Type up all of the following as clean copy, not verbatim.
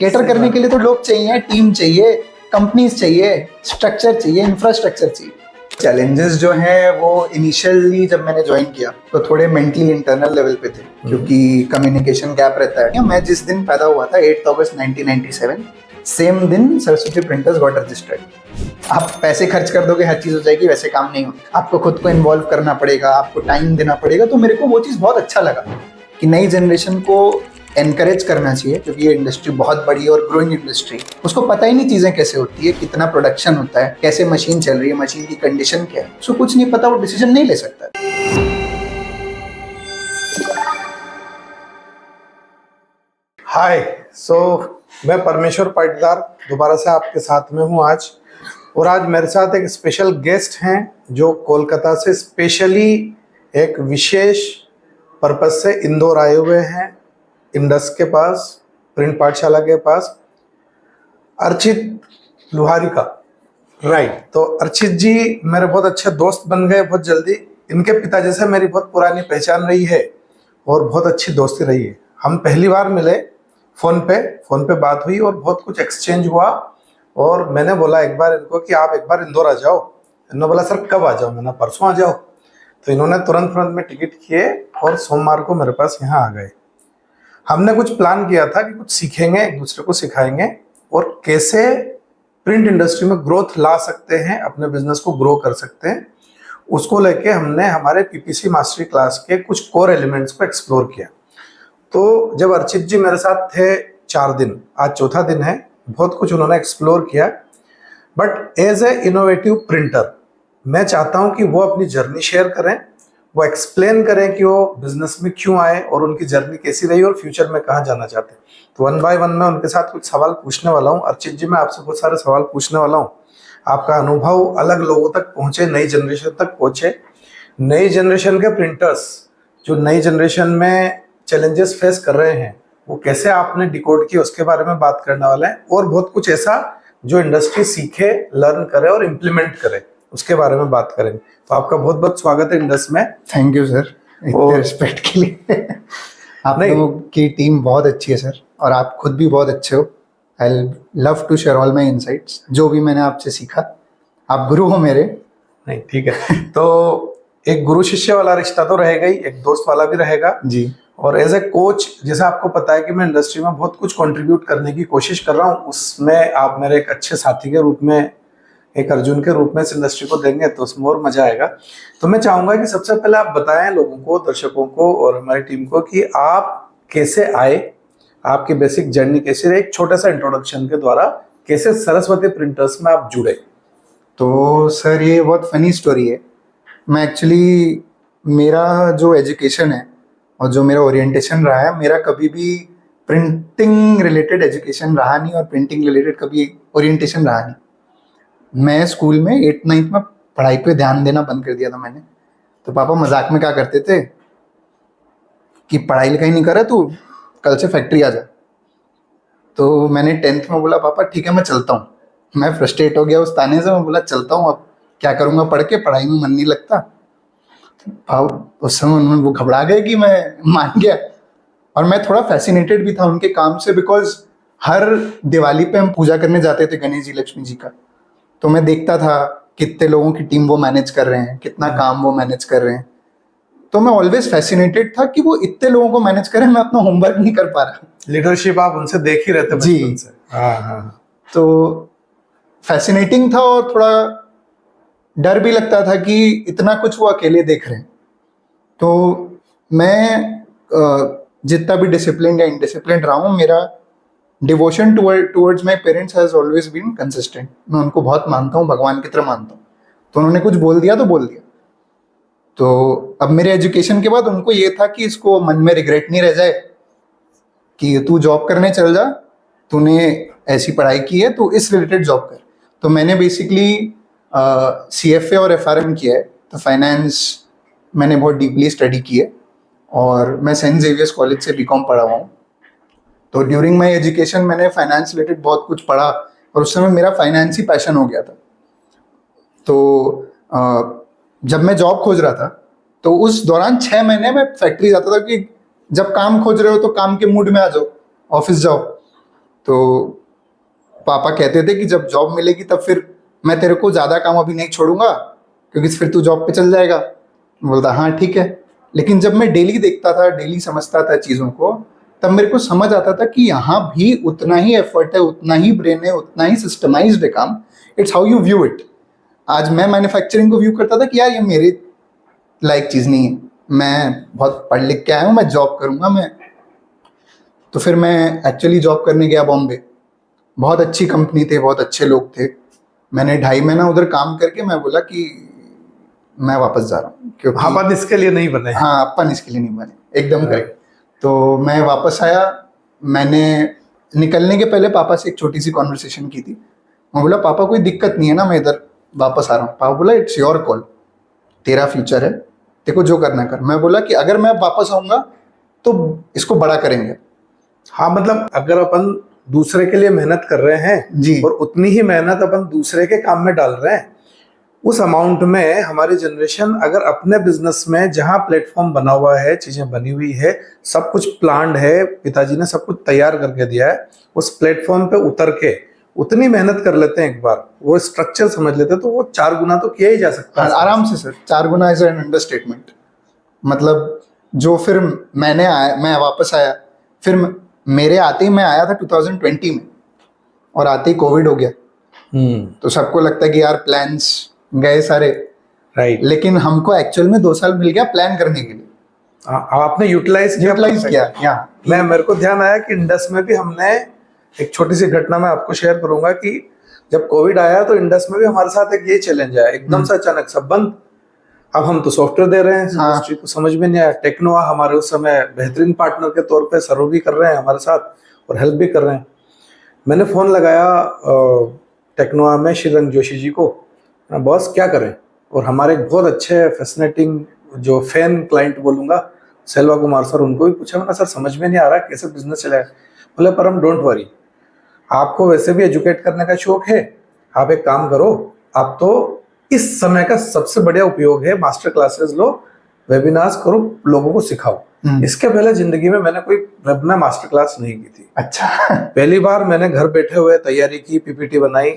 Cater करने के लिए तो लोग चाहिए, टीम चाहिए, कंपनीज चाहिए, स्ट्रक्चर चाहिए, इंफ्रास्ट्रक्चर चाहिए। चैलेंजेस जो हैं वो इनिशियली जब मैंने ज्वाइन किया तो थोड़े मेंटली इंटरनल लेवल पे थे, क्योंकि कम्युनिकेशन गैप रहता है। मैं जिस दिन पैदा हुआ था 8 अगस्त 1997, सेम दिन सरस्वती प्रिंटर्स गॉट रजिस्टर्ड। आप पैसे खर्च कर दोगे हर चीज हो जाएगी, वैसे काम नहीं होता। आपको खुद को इन्वॉल्व करना पड़ेगा, आपको टाइम देना पड़ेगा। तो मेरे को वो चीज़ बहुत अच्छा लगा कि नई जनरेशन को एनकरेज करना चाहिए, क्योंकि ये इंडस्ट्री बहुत बड़ी और ग्रोइंग इंडस्ट्री। उसको पता ही नहीं चीज़ें कैसे होती है, कितना प्रोडक्शन होता है, कैसे मशीन चल रही है, मशीन की कंडीशन क्या है। उसको कुछ नहीं पता, वो डिसीजन नहीं ले सकता। हाय, मैं परमेश्वर पाटीदार दोबारा से आपके साथ में हूँ आज। और आज मेरे साथ एक स्पेशल गेस्ट हैं जो कोलकाता से स्पेशली एक विशेष पर्पज से इंदौर आए हुए हैं, इंडस के पास, प्रिंट पाठशाला के पास। अर्चित लुहारी का राइट। तो अर्चित जी मेरे बहुत अच्छे दोस्त बन गए बहुत जल्दी। इनके पिताजी से मेरी बहुत पुरानी पहचान रही है और बहुत अच्छी दोस्ती रही है। हम पहली बार मिले फ़ोन पे बात हुई और बहुत कुछ एक्सचेंज हुआ। और मैंने बोला एक बार इनको कि आप एक बार इंदौर आ जाओ। इन्होंने बोला सर कब आ जाओ? मैंने परसों आ जाओ। तो इन्होंने तुरंत में टिकट किए और सोमवार को मेरे पास यहाँ आ गए। हमने कुछ प्लान किया था कि कुछ सीखेंगे, एक दूसरे को सिखाएंगे और कैसे प्रिंट इंडस्ट्री में ग्रोथ ला सकते हैं, अपने बिजनेस को ग्रो कर सकते हैं। उसको लेके हमने हमारे पीपीसी मास्टरी क्लास के कुछ कोर एलिमेंट्स को एक्सप्लोर किया। तो जब अर्चित जी मेरे साथ थे 4 दिन, आज चौथा दिन है, बहुत कुछ उन्होंने एक्सप्लोर किया। But as a innovative printer मैं चाहता हूं कि वो अपनी जर्नी शेयर करें, वो एक्सप्लेन करें कि वो बिजनेस में क्यों आए और उनकी जर्नी कैसी रही और फ्यूचर में कहाँ जाना चाहते हैं। तो 1 बाय 1 मैं उनके साथ कुछ सवाल पूछने वाला हूँ। अर्चित जी मैं आपसे बहुत सारे सवाल पूछने वाला हूँ। आपका अनुभव अलग लोगों तक पहुँचे, नई जनरेशन तक पहुँचे। नई जनरेशन के प्रिंटर्स जो नई जनरेशन में चैलेंजेस फेस कर रहे हैं वो कैसे आपने डिकोड किया, उसके बारे में बात करने वाला है। और बहुत कुछ ऐसा जो इंडस्ट्री सीखे, लर्न करे और इम्प्लीमेंट करे, उसके बारे में बात करेंगे। तो आपका बहुत बहुत स्वागत है इंडस में। थैंक यू सर, इतने रिस्पेक्ट के लिए। आप लोगों की टीम बहुत अच्छी है सर, और आप खुद भी बहुत अच्छे हो। I love to share all my insights, जो भी मैंने आपसे सीखा। आप गुरु हो मेरे। नहीं ठीक है। तो एक गुरु शिष्य वाला रिश्ता तो रहेगा ही, एक दोस्त वाला भी रहेगा जी। और एज ए कोच, जैसा आपको पता है कि मैं इंडस्ट्री में बहुत कुछ कंट्रीब्यूट करने की कोशिश कर रहा हूँ, उसमें आप मेरे एक अच्छे साथी के रूप में, एक अर्जुन के रूप में इस इंडस्ट्री को देंगे तो उसमें और मजा आएगा। तो मैं चाहूंगा कि सबसे पहले आप बताएं लोगों को, दर्शकों को और हमारी टीम को कि आप कैसे आए, आपकी बेसिक जर्नी कैसी रही। एक छोटा सा इंट्रोडक्शन के द्वारा कैसे सरस्वती प्रिंटर्स में आप जुड़े। तो सर ये बहुत फनी स्टोरी है। मैं एक्चुअली, मेरा जो एजुकेशन है और जो मेरा ओरिएंटेशन रहा है, मेरा कभी भी प्रिंटिंग रिलेटेड एजुकेशन रहा नहीं और प्रिंटिंग रिलेटेड कभी ओरिएंटेशन रहा नहीं। मैं स्कूल में 8th-9th में पढ़ाई पे ध्यान देना बंद कर दिया था मैंने। तो पापा मजाक में क्या करते थे कि पढ़ाई लिखाई नहीं कर रहा तू, कल से फैक्ट्री आ जा। तो मैंने 10th में बोला पापा ठीक है मैं चलता हूँ। मैं फ्रस्ट्रेट हो गया उस ताने से। मैं बोला चलता हूँ, अब क्या करूँगा पढ़ के, पढ़ाई में मन नहीं लगता। उस समय उन्होंने वो घबरा गए कि मैं मान गया। और मैं थोड़ा फैसिनेटेड भी था उनके काम से, बिकॉज हर दिवाली पे हम पूजा करने जाते थे गणेश जी, लक्ष्मी जी का। तो मैं देखता था कितने लोगों की टीम वो मैनेज कर रहे हैं, कितना काम वो मैनेज कर रहे हैं। तो मैं ऑलवेज फैसिनेटेड था कि वो इतने लोगों को मैनेज करें, मैं अपना होमवर्क नहीं कर पा रहा। लीडरशिप आप उनसे देख ही रहते जी। बचपन से। हाँ। तो फैसिनेटिंग था और थोड़ा डर भी लगता था कि इतना कुछ वो अकेले देख रहे हैं। तो मैं जितना भी डिसिप्लिन या इनडिसिप्लिन रहा हूँ, मेरा devotion towards my parents has always been consistent. मैं उनको बहुत मानता हूँ, भगवान की तरह मानता हूँ। तो उन्होंने कुछ बोल दिया तो बोल दिया। तो अब मेरे एजुकेशन के बाद उनको ये था कि इसको मन में रिग्रेट नहीं रह जाए कि तू जॉब करने चल जा, तूने ऐसी पढ़ाई की है तो इस रिलेटेड जॉब कर। तो मैंने बेसिकली CFA और FRM किया है। तो फाइनेंस मैंने बहुत डीपली स्टडी की है और मैं सेंट जेवियर्स कॉलेज से BCom पढ़ा हुआ हूँ। तो ड्यूरिंग माई एजुकेशन मैंने फाइनेंस रिलेटेड बहुत कुछ पढ़ा और उस समय मेरा फाइनेंस ही पैशन हो गया था। तो जब मैं जॉब खोज रहा था तो उस दौरान 6 महीने मैं फैक्ट्री जाता था कि जब काम खोज रहे हो तो काम के मूड में आ जाओ, ऑफिस जाओ। तो पापा कहते थे कि जब जॉब मिलेगी तब फिर मैं तेरे को ज़्यादा काम अभी नहीं छोड़ूंगा, क्योंकि फिर तू जॉब पे चल जाएगा। बोलता हाँ ठीक है। लेकिन जब मैं डेली देखता था, डेली समझता था चीज़ों को, तब मेरे को समझ आता था कि यहाँ भी उतना ही एफर्ट है, उतना ही ब्रेन है, उतना ही सिस्टमाइज्ड है काम। It's how you view it. आज मैं मैन्युफैक्चरिंग को व्यू करता था कि यार ये मेरे लायक चीज़ नहीं है, मैं बहुत पढ़ लिख के आया हूँ, मैं जॉब करूँगा मैं। तो फिर मैं एक्चुअली जॉब करने गया बॉम्बे। बहुत अच्छी कंपनी थे, बहुत अच्छे लोग थे। मैंने 2.5 महीना उधर काम करके मैं बोला कि मैं वापस जा रहा हूँ, क्योंकि हम इसके लिए नहीं बने। हाँ, अपन इसके लिए नहीं बने, एकदम करेक्ट। तो मैं वापस आया। मैंने निकलने के पहले पापा से एक छोटी सी कॉन्वर्सेशन की थी। मैं बोला पापा कोई दिक्कत नहीं है ना, मैं इधर वापस आ रहा हूँ। पापा बोला इट्स योर कॉल, तेरा फ्यूचर है, तेरे को जो करना कर। मैं बोला कि अगर मैं वापस आऊँगा तो इसको बड़ा करेंगे। हाँ, मतलब अगर अपन दूसरे के लिए मेहनत कर रहे हैं जी। और उतनी ही मेहनत अपन दूसरे के काम में डाल रहे हैं, उस अमाउंट में हमारी जनरेशन अगर अपने बिजनेस में जहां प्लेटफॉर्म बना हुआ है, चीजें बनी हुई है, सब कुछ प्लान्ड है, पिताजी ने सब कुछ तैयार करके दिया है, उस प्लेटफॉर्म पे उतर के उतनी मेहनत कर लेते हैं, एक बार वो स्ट्रक्चर समझ लेते हैं, तो वो 4 गुना तो किया ही जा सकता है। आराम से sir, 4 Guna is an understatement. मतलब जो फिर मैं वापस आया, फिर मेरे आते ही मैं आया था 2020 में, और आते ही कोविड हो गया। तो सबको लगता है कि यार प्लान्स गए सारे, राइट। लेकिन हमको एक्चुअल में 2 साल मिल गया प्लान करने के लिए। आपने यूटिलाइज किया यहाँ। मेरे को ध्यान आया कि इंडस में भी हमने एक छोटी सी घटना मैं आपको शेयर करूंगा कि जब कोविड आया तो इंडस में भी हमारे साथ एक ये चैलेंज आया, एकदम से अचानक सब बंद। अब हम तो सॉफ्टवेयर दे रहे हैं, इंडस्ट्री को समझ में नहीं आया। टेक्नोवा हमारे उस समय बेहतरीन पार्टनर के तौर पे सर्व भी कर रहे हैं हमारे साथ और हेल्प भी कर रहे हैं। मैंने फोन लगाया टेक्नोवा में श्रीरंग जोशी जी को, बॉस क्या करें। और हमारे एक बहुत अच्छे फैसिनेटिंग जो फैन क्लाइंट बोलूंगा, सेल्वा कुमार सर, उनको भी पूछा। मैंने सर समझ में नहीं आ रहा कैसे बिजनेस चलाए। बोले परम डोंट वरी, आपको वैसे भी एजुकेट करने का शौक है, आप एक काम करो, आप तो इस समय का सबसे बढ़िया उपयोग है, मास्टर क्लासेस लो, वेबिनार्स करो, लोगों को सिखाओ। इसके पहले जिंदगी में मैंने कोई वेब में मास्टर क्लास नहीं की थी। अच्छा। पहली बार मैंने घर बैठे हुए तैयारी की, पीपीटी बनाई,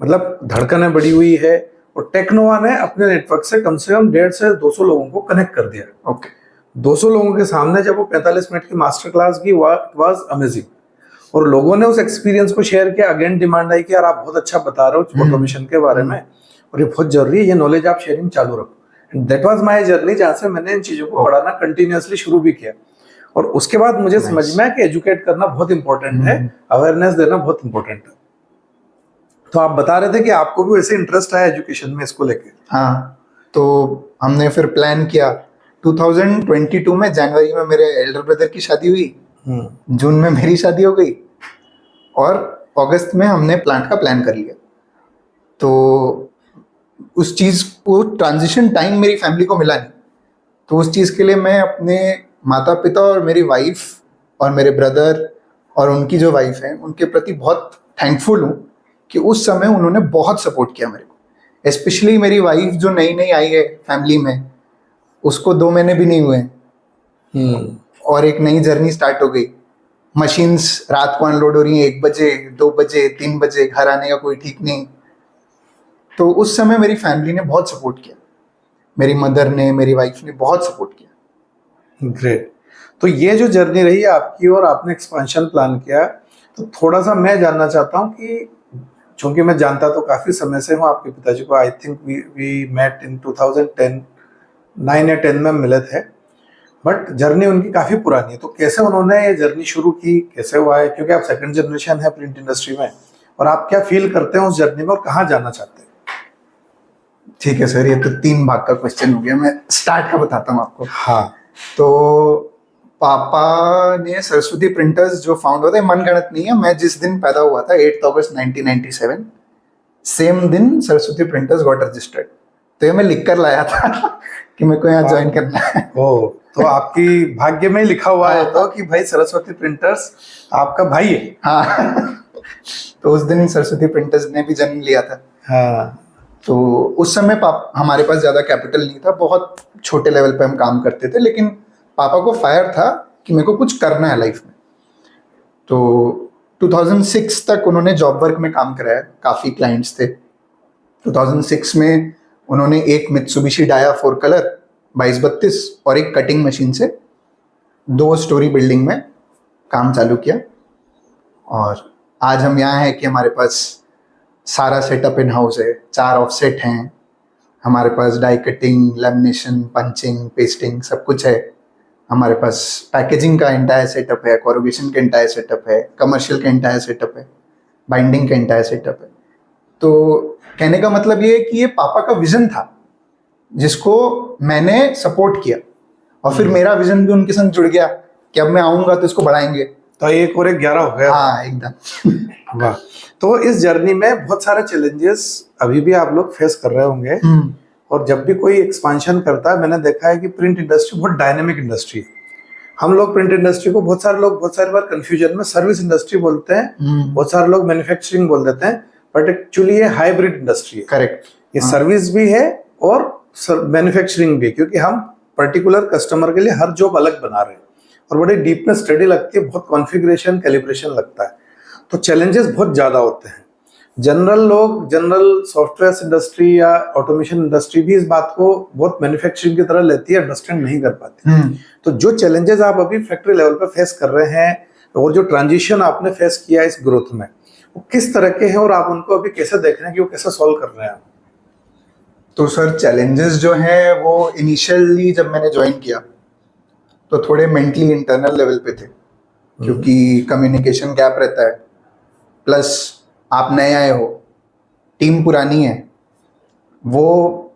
मतलब धड़कनें बढ़ी हुई है। और टेक्नोवा ने अपने नेटवर्क से कम 150 से 200 लोगों को कनेक्ट कर दिया। ओके। 200 लोगों के सामने जब वो 45 मिनट की मास्टर क्लास की, वाज अमेजिंग। और लोगों ने उस एक्सपीरियंस को शेयर किया। अगेन डिमांड आई कि यार आप बहुत अच्छा बता रहे हो ऑटोमेशन के बारे में, और ये बहुत जरूरी है, ये नॉलेज आप शेयरिंग चालू रखो। दैट वाज माय जर्नी, जहाँ से मैंने इन चीजों को पढ़ाना कंटिन्यूअसली शुरू भी किया। और उसके बाद मुझे समझ में आया कि एजुकेट करना बहुत इंपॉर्टेंट है, अवेयरनेस देना बहुत इंपॉर्टेंट है। तो आप बता रहे थे कि आपको भी वैसे इंटरेस्ट है एजुकेशन में, इसको लेके। हाँ, तो हमने फिर प्लान किया। 2022 में जनवरी में मेरे एल्डर ब्रदर की शादी हुई, जून में मेरी शादी हो गई, और अगस्त में हमने प्लांट का प्लान कर लिया। तो उस चीज़ को ट्रांजिशन टाइम मेरी फैमिली को मिला नहीं। तो उस चीज़ के लिए मैं अपने माता पिता और मेरी वाइफ और मेरे ब्रदर और उनकी जो वाइफ है उनके प्रति बहुत थैंकफुल हूँ कि उस समय उन्होंने बहुत सपोर्ट किया मेरे को। स्पेशली मेरी वाइफ जो नई नई आई है फैमिली में, उसको 2 महीने भी नहीं हुए और एक नई जर्नी स्टार्ट हो गई। मशीन्स रात को अनलोड हो रही हैं, 1 बजे, 2 बजे, 3 बजे, घर आने का कोई ठीक नहीं। तो उस समय मेरी फैमिली ने बहुत सपोर्ट किया, मेरी मदर ने, मेरी वाइफ ने बहुत सपोर्ट किया। ग्रेट। तो ये जो जर्नी रही आपकी और आपने एक्सपेंशन प्लान किया, तो थोड़ा सा मैं जानना चाहता हूँ कि चूंकि मैं जानता तो काफी समय से हूँ आपके पिताजी को, I think we met in 2010, 9 या 10 में मिले थे, बट जर्नी उनकी काफी पुरानी है। तो कैसे उन्होंने ये जर्नी शुरू की, कैसे हुआ है, क्योंकि आप सेकंड जनरेशन है प्रिंट इंडस्ट्री में, और आप क्या फील करते हैं उस जर्नी में और कहाँ जाना चाहते हैं? ठीक है सर, ये तो 3 भाग का क्वेश्चन हो गया। मैं स्टार्ट का बताता हूँ आपको। हाँ। तो पापा ने सरस्वती प्रिंटर्स जो फाउंड हुआ था, मनगढ़ंत नहीं है, मैं जिस दिन पैदा हुआ था 8 अगस्त 1997, सेम दिन सरस्वती प्रिंटर्स गॉट रजिस्टर्ड। तो ये मैं लिख कर लाया था कि मेरे को यहाँ ज्वाइन करना है। ओ, तो आपकी भाग्य में लिखा हुआ है तो कि भाई सरस्वती प्रिंटर्स आपका भाई है। हाँ। तो उस दिन सरस्वती प्रिंटर्स ने भी जन्म लिया था। हाँ। तो उस समय हमारे पास ज़्यादा कैपिटल नहीं था, बहुत छोटे लेवल पे हम काम करते थे, लेकिन पापा को फायर था कि मेरे को कुछ करना है लाइफ में। तो 2006 तक उन्होंने जॉब वर्क में काम कराया, काफ़ी क्लाइंट्स थे। 2006 में उन्होंने एक मित्सुबिशी डाया 4 कलर 2232 और एक कटिंग मशीन से 2 स्टोरी बिल्डिंग में काम चालू किया। और आज हम यहाँ हैं कि हमारे पास सारा सेटअप इन हाउस है, 4 ऑफसेट हैं हमारे पास, die cutting, lamination, punching, pasting सब कुछ है हमारे पास। पैकेजिंग का एंटायर सेटअप है, कोरुगेशन का एंटायर सेटअप है, कमर्शियल का एंटायर सेटअप है, बाइंडिंग का एंटायर सेटअप है। तो कहने का मतलब ये है कि ये पापा का विजन था जिसको मैंने सपोर्ट किया, और फिर मेरा विजन भी उनके संग जुड़ गया कि अब मैं आऊंगा तो इसको बढ़ाएंगे। तो 1 और 1 11 हो गया। हाँ एकदम। वाह। तो इस जर्नी में बहुत सारे चैलेंजेस अभी भी आप लोग फेस कर रहे होंगे, और जब भी कोई एक्सपांशन करता है, मैंने देखा है कि प्रिंट इंडस्ट्री बहुत डायनेमिक इंडस्ट्री है। हम लोग प्रिंट इंडस्ट्री को बहुत सारे बार कंफ्यूजन में सर्विस इंडस्ट्री बोलते हैं, बहुत सारे लोग मैन्युफैक्चरिंग बोल देते हैं, बट एक्चुअली ये हाइब्रिड इंडस्ट्री है। करेक्ट। ये सर्विस भी है और मैन्युफैक्चरिंग भी, क्योंकि हम पर्टिकुलर कस्टमर के लिए हर जॉब अलग बना रहे हैं और बड़ी डीप में स्टडी लगती है, बहुत कॉन्फ़िगरेशन कैलिब्रेशन लगता है, तो चैलेंजेस बहुत ज़्यादा होते हैं। जनरल सॉफ्टवेयर इंडस्ट्री या ऑटोमेशन इंडस्ट्री भी इस बात को बहुत मैन्युफैक्चरिंग की तरह लेती है, अंडरस्टैंड नहीं कर पाती। तो जो चैलेंजेस आप अभी फैक्ट्री लेवल पे फेस कर रहे हैं और जो ट्रांजिशन आपने फेस किया इस ग्रोथ में, वो किस तरह के हैं और आप उनको अभी कैसे देख रहे हैं कि वो कैसे सॉल्व कर रहे हैं? तो सर चैलेंजेस जो हैं वो इनिशियली जब मैंने ज्वाइन किया तो थोड़े मेंटली इंटरनल लेवल पे थे, क्योंकि कम्युनिकेशन गैप रहता है, प्लस आप नए आए हो, टीम पुरानी है, वो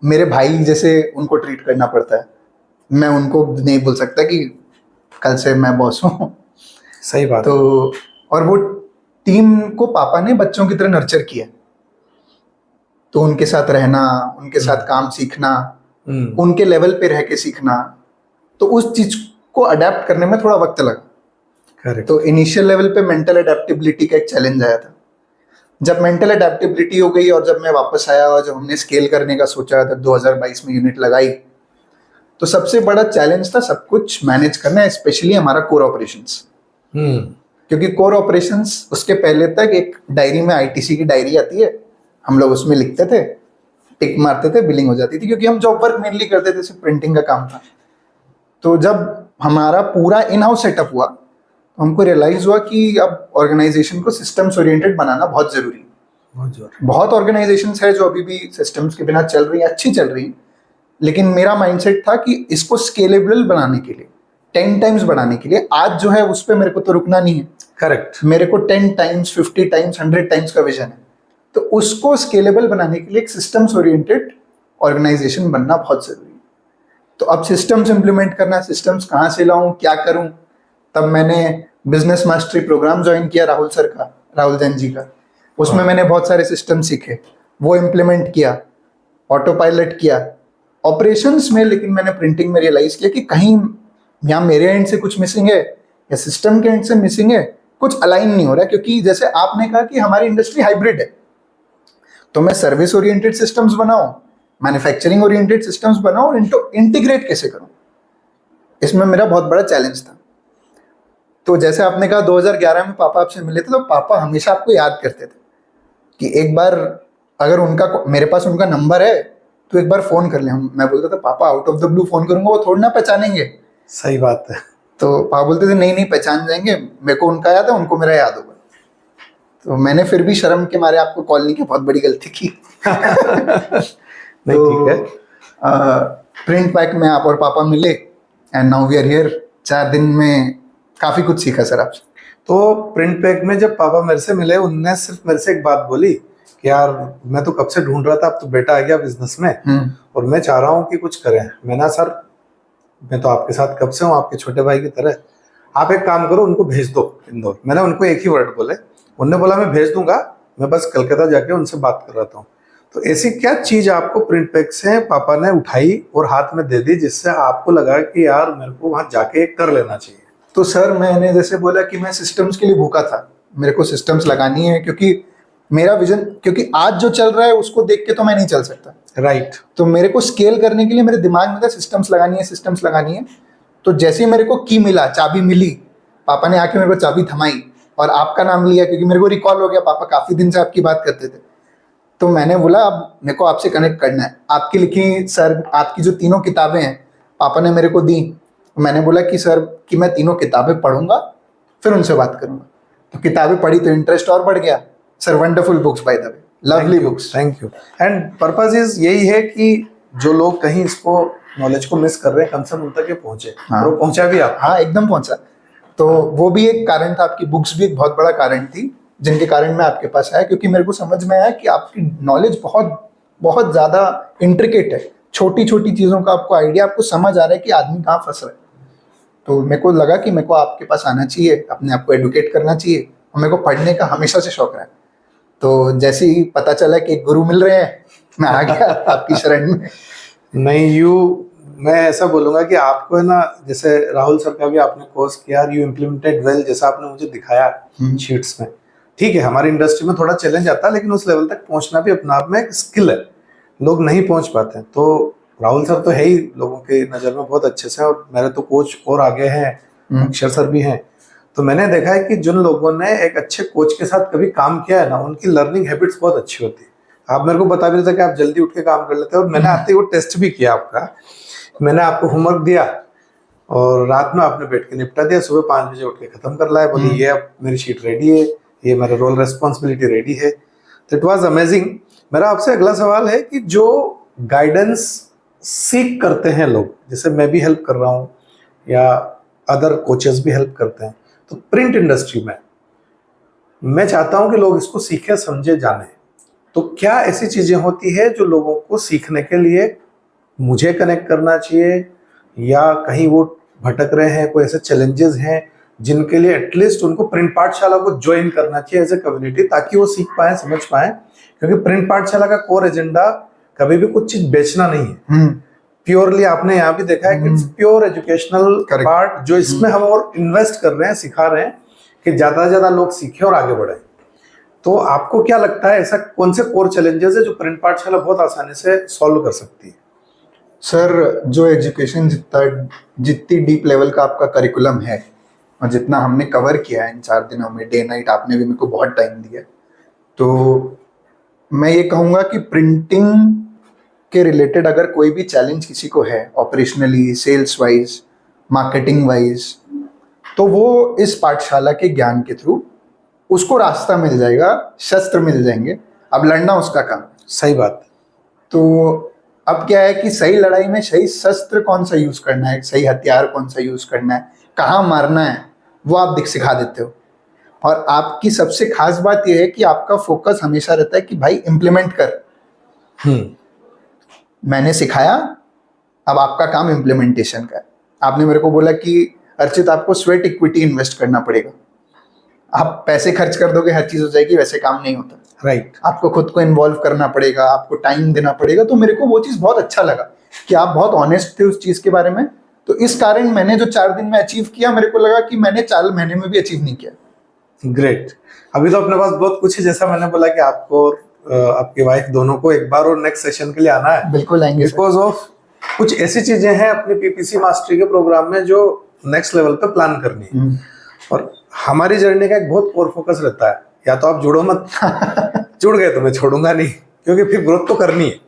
मेरे भाई जैसे उनको ट्रीट करना पड़ता है। मैं उनको नहीं बोल सकता कि कल से मैं बॉस हूँ। सही बात। तो और वो टीम को पापा ने बच्चों की तरह नर्चर किया, तो उनके साथ रहना, उनके साथ काम सीखना, उनके लेवल पे रह के सीखना, तो उस चीज को अडेप्ट करने में थोड़ा वक्त लगा। करेक्ट। तो इनिशियल लेवल पे मेंटल अडेप्टेबिलिटी का एक चैलेंज आया था। जब मेंटल अडेप्टेबिलिटी हो गई और जब मैं वापस आया और जब हमने स्केल करने का सोचा, तब 2022 में यूनिट लगाई, तो सबसे बड़ा चैलेंज था सब कुछ मैनेज करना, स्पेशली हमारा कोर ऑपरेशंस। क्योंकि कोर ऑपरेशंस, उसके पहले तक एक डायरी में आईटीसी की डायरी आती है, हम लोग उसमें लिखते थे, टिक मारते थे, बिलिंग हो जाती थी, क्योंकि हम जॉब वर्क मेनली करते थे, सिर्फ प्रिंटिंग का काम था। तो जब हमारा पूरा इन हाउस सेटअप हुआ तो हमको रियलाइज हुआ कि अब ऑर्गेनाइजेशन को सिस्टम्स ओरिएंटेड बनाना बहुत जरूरी है। बहुत ऑर्गेनाइजेशंस है जो अभी भी सिस्टम्स के बिना चल रही हैं, अच्छी चल रही हैं, लेकिन मेरा माइंडसेट था कि इसको स्केलेबल बनाने के लिए, 10 टाइम्स बढ़ाने के लिए, आज जो है उस पर मेरे को तो रुकना नहीं है। करेक्ट। मेरे को 10 टाइम्स, 50 टाइम्स, 100 टाइम्स का विजन है। तो उसको स्केलेबल बनाने के लिए एक सिस्टम्स ओरिएंटेड ऑर्गेनाइजेशन बनना बहुत जरूरी है। तो अब सिस्टम्स इंप्लीमेंट करना, सिस्टम्स कहाँ से लाऊं, क्या करूं, तब मैंने बिजनेस मास्टरी प्रोग्राम ज्वाइन किया राहुल सर का, राहुल जैन जी का। उसमें मैंने बहुत सारे सिस्टम सीखे, वो इम्प्लीमेंट किया, ऑटो पायलट किया ऑपरेशंस में। लेकिन मैंने प्रिंटिंग में रियलाइज किया कि कहीं यहाँ मेरे एंड से कुछ मिसिंग है या सिस्टम के एंड से मिसिंग है, कुछ अलाइन नहीं हो रहा है। क्योंकि जैसे आपने कहा कि हमारी इंडस्ट्री हाइब्रिड है, तो मैं सर्विस ओरिएंटेड सिस्टम्स बनाऊं, मैन्युफैक्चरिंग ओरिएंटेड सिस्टम्स बनाऊं, और इनको इंटीग्रेट कैसे करूं, इसमें मेरा बहुत बड़ा चैलेंज था। तो जैसे आपने कहा 2011 में पापा आपसे मिले थे, तो पापा हमेशा आपको याद करते थे कि एक बार अगर उनका, मेरे पास उनका नंबर है तो एक बार फोन कर ले। मैं बोलता था पापा out of the blue phone करूंगा, वो थोड़ी ना पहचानेंगे। सही बात है। तो पापा बोलते थे नहीं नहीं पहचान जाएंगे, मेरे को उनका याद है, उनको मेरा याद होगा। तो मैंने फिर भी शर्म के मारे आपको कॉल नहीं किया, बहुत बड़ी गलती की। नहीं ठीक है। प्रिंट पैक में आप और पापा मिले and now we are here. 4 दिन में काफी कुछ सीखा सर आपसे। तो प्रिंट पैक में जब पापा मेरे से मिले, उनने सिर्फ मेरे से एक बात बोली कि यार मैं तो कब से ढूंढ रहा था, अब तो बेटा आ गया बिजनेस में और मैं चाह रहा हूँ कि कुछ करें। मैंने सर मैं तो आपके साथ कब से हूँ, आपके छोटे भाई की तरह, आप एक काम करो, उनको भेज दो इंदौर। मैंने उनको एक ही वर्ड बोले, उन्होंने बोला मैं भेज दूंगा, मैं बस कलकत्ता जाके उनसे बात कर रहा हूँ। तो ऐसी क्या चीज आपको प्रिंट पैक से पापा ने उठाई और हाथ में दे दी जिससे आपको लगा कि यार मेरे को वहां जाके कर लेना चाहिए? तो सर मैंने जैसे बोला कि मैं सिस्टम्स के लिए भूखा था, मेरे को सिस्टम्स लगानी है, क्योंकि मेरा विजन, क्योंकि आज जो चल रहा है उसको देख के तो मैं नहीं चल सकता। राइट। तो मेरे को स्केल करने के लिए मेरे दिमाग में था सिस्टम्स लगानी है, सिस्टम्स लगानी है। तो जैसे ही मेरे को की मिला, चाबी मिली, पापा ने आके मेरे को चाबी थमाई और आपका नाम लिया क्योंकि मेरे को रिकॉल हो गया पापा काफी दिन से आपकी बात करते थे। तो मैंने बोला अब मेरे को आपसे कनेक्ट करना है। आपकी लिखी सर, आपकी जो तीनों किताबें हैं पापा ने मेरे को दी। मैंने बोला कि सर कि मैं तीनों किताबें पढ़ूंगा फिर उनसे बात करूंगा। तो किताबें पढ़ी तो इंटरेस्ट और बढ़ गया। Sir wonderful books by the way, lovely books. Thank you. And purpose is यही है कि जो लोग कहीं इसको नॉलेज को मिस कर रहे हैं कम से कम उन तक ये पहुंचे। हाँ। और वो पहुंचा भी आप। हाँ एकदम पहुंचा। तो वो भी एक कारण था, आपकी बुक्स भी एक बहुत बड़ा कारण थी जिनके कारण मैं आपके पास आया, क्योंकि मेरे को समझ में आया कि आपकी नॉलेज बहुत बहुत ज़्यादा इंट्रिकेट है। छोटी छोटी चीज़ों का आपको आइडिया, आपको समझ आ रहा है कि आदमी कहाँ फंस रहा है। तो मेरे को लगा कि मेरे को आपके पास आना चाहिए, अपने आप को एडुकेट करना चाहिए, और मेरे को पढ़ने का हमेशा से शौक रहा है। तो जैसे ही पता चला कि एक गुरु मिल रहे हैं, मैं आ गया आपकी शरण में। नहीं, मैं ऐसा बोलूंगा कि आपको है ना, जैसे राहुल सर का भी आपने कोर्स किया, यू इम्प्लीमेंटेड वेल, जैसा आपने मुझे दिखाया शीट्स में। ठीक है, हमारी इंडस्ट्री में थोड़ा चैलेंज आता है, लेकिन उस लेवल तक पहुंचना भी अपने आप में एक स्किल है, लोग नहीं पहुंच पाते हैं। तो राहुल सर तो है ही लोगों के नज़र में बहुत अच्छे से, और मेरे तो कोच और आगे हैं, अक्षर सर भी हैं। तो मैंने देखा है कि जिन लोगों ने एक अच्छे कोच के साथ कभी काम किया है ना, उनकी लर्निंग हैबिट्स बहुत अच्छी होती है। आप मेरे को बता भी रहे थे कि आप जल्दी उठ के काम कर लेते हैं, और मैंने आते ही वो टेस्ट भी किया आपका। मैंने आपको होमवर्क दिया और रात में आपने बैठ के निपटा दिया, सुबह 5 बजे उठ के खत्म कर लाया। बोली ये अब मेरी शीट रेडी है, ये मेरा रोल रेस्पॉन्सिबिलिटी रेडी है। तो इट वाज अमेजिंग। मेरा आपसे अगला सवाल है कि जो गाइडेंस सीख करते हैं लोग, जैसे मैं भी हेल्प कर रहा हूँ या अदर कोचेस भी हेल्प करते हैं, तो प्रिंट इंडस्ट्री में मैं चाहता हूँ कि लोग इसको सीखें, समझे, जाने। तो क्या ऐसी चीजें होती है जो लोगों को सीखने के लिए मुझे कनेक्ट करना चाहिए, या कहीं वो भटक रहे हैं, कोई ऐसे चैलेंजेस हैं जिनके लिए एटलीस्ट उनको प्रिंट पाठशाला को ज्वाइन करना चाहिए एज ए कम्युनिटी, ताकि वो सीख पाए, समझ पाए? क्योंकि प्रिंट पाठशाला का कोर एजेंडा कभी भी कुछ चीज बेचना नहीं है। प्योरली आपने यहाँ भी देखा है कि इट्स प्योर एजुकेशनल पार्ट, जो इसमें हम और इन्वेस्ट कर रहे हैं, सिखा रहे हैं कि ज्यादा से ज्यादा लोग सीखें और आगे बढ़े। तो आपको क्या लगता है, ऐसा कौन से कोर चैलेंजेस है जो प्रिंट पाठशाला बहुत आसानी से सॉल्व कर सकती है? सर जो एजुकेशन जितनी डीप लेवल का आपका करिकुलम है और जितना हमने कवर किया है इन 4 दिनों में, डे नाइट, आपने भी मेरे को बहुत टाइम दिया, तो मैं ये कहूँगा कि प्रिंटिंग के रिलेटेड अगर कोई भी चैलेंज किसी को है, operationally, sales wise, marketing wise, तो वो इस पाठशाला के ज्ञान के थ्रू उसको रास्ता मिल जाएगा, शस्त्र मिल जाएंगे। अब लड़ना उसका काम। सही बात। तो अब क्या है कि सही लड़ाई में सही शस्त्र कौन सा यूज करना है, सही हथियार कौन सा यूज करना है, कहाँ मारना है, वो आप सिखा देते हो। और आपकी सबसे खास बात यह है कि आपका फोकस हमेशा रहता है कि भाई इम्प्लीमेंट कर। मैंने सिखाया, अब आपका काम इम्प्लीमेंटेशन का है। आपने मेरे को बोला कि अर्चित आपको स्वेट इक्विटी इन्वेस्ट करना पड़ेगा। आप पैसे खर्च कर दोगे हर चीज हो जाएगी, वैसे काम नहीं होता। राइट। आपको खुद को इन्वॉल्व करना पड़ेगा, आपको टाइम देना पड़ेगा। तो मेरे को वो चीज़ बहुत अच्छा लगा कि आप बहुत ऑनेस्ट थे उस चीज़ के बारे में। तो इस कारण मैंने जो 4 दिन में अचीव किया, मेरे को लगा कि मैंने 4 महीने में भी अचीव नहीं किया। ग्रेट। अभी तो अपने पास बहुत कुछ है, जैसा मैंने बोला कि आपको आपकी वाइफ दोनों को एक बार और नेक्स्ट सेशन के लिए आना है। बिल्कुल आएंगे। बिकॉज ऑफ कुछ ऐसी चीजें हैं अपने पीपीसी मास्टरी के प्रोग्राम में जो नेक्स्ट लेवल पे प्लान करनी है। और हमारी जर्नी का एक बहुत कोर फोकस रहता है, या तो आप जुड़ो मत जुड़ गए तो मैं छोड़ूंगा नहीं, क्योंकि फिर ग्रोथ तो करनी है।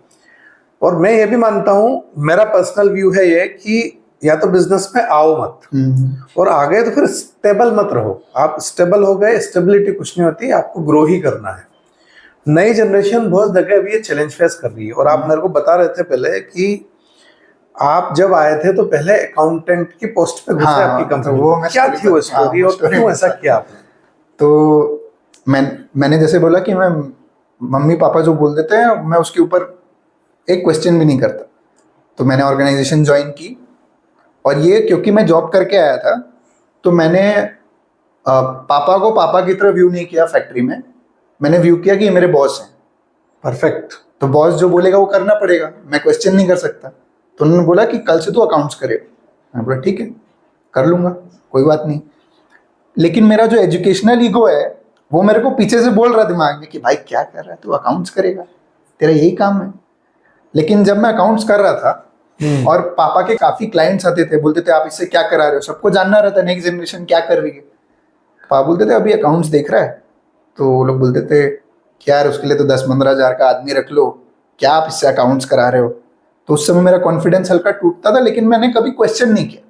और मैं ये भी मानता हूँ, मेरा पर्सनल व्यू है ये कि या तो बिजनेस में आओ मत, और आ गए तो फिर स्टेबल मत रहो। आप स्टेबल हो गए, स्टेबिलिटी कुछ नहीं होती, आपको ग्रो ही करना है। नई जनरेशन बहुत जगह अभी ये चैलेंज फेस कर रही है। और आप मेरे को बता रहे थे पहले कि आप जब आए थे तो पहले अकाउंटेंट की पोस्ट पे घुसे। हाँ, आपकी कंपनी वो मैं क्या थी वो स्टोरी, और क्यों ऐसा किया आपने? तो मैंने जैसे बोला कि मैं मम्मी पापा जो बोल देते हैं मैं उसके ऊपर एक क्वेश्चन भी नहीं करता। तो मैंने ऑर्गेनाइजेशन ज्वाइन की, और ये क्योंकि मैं जॉब करके आया था, तो मैंने पापा को पापा की तरह व्यू नहीं किया फैक्ट्री में। मैंने व्यू किया कि ये मेरे बॉस हैं। परफेक्ट। तो बॉस जो बोलेगा वो करना पड़ेगा, मैं क्वेश्चन नहीं कर सकता। तो उन्होंने बोला कि कल से तू अकाउंट्स करेगा। मैंने बोला ठीक है, कर लूँगा, कोई बात नहीं। लेकिन मेरा जो एजुकेशनल ईगो है वो मेरे को पीछे से बोल रहा दिमाग में कि भाई क्या कर रहा है तू, अकाउंट्स करेगा, तेरा यही काम है। लेकिन जब मैं अकाउंट्स कर रहा था और पापा के काफ़ी क्लाइंट्स आते थे, बोलते थे आप इससे क्या करा रहे हो, सबको जानना रहता है नेक्स्ट जनरेशन क्या कर रही है। पापा बोलते थे अभी अकाउंट्स देख रहा है, तो वो लोग बोलते थे कि यार उसके लिए तो 10-15 हज़ार का आदमी रख लो, क्या आप इससे अकाउंट्स करा रहे हो। तो उस समय मेरा कॉन्फिडेंस हल्का टूटता था, लेकिन मैंने कभी क्वेश्चन नहीं किया।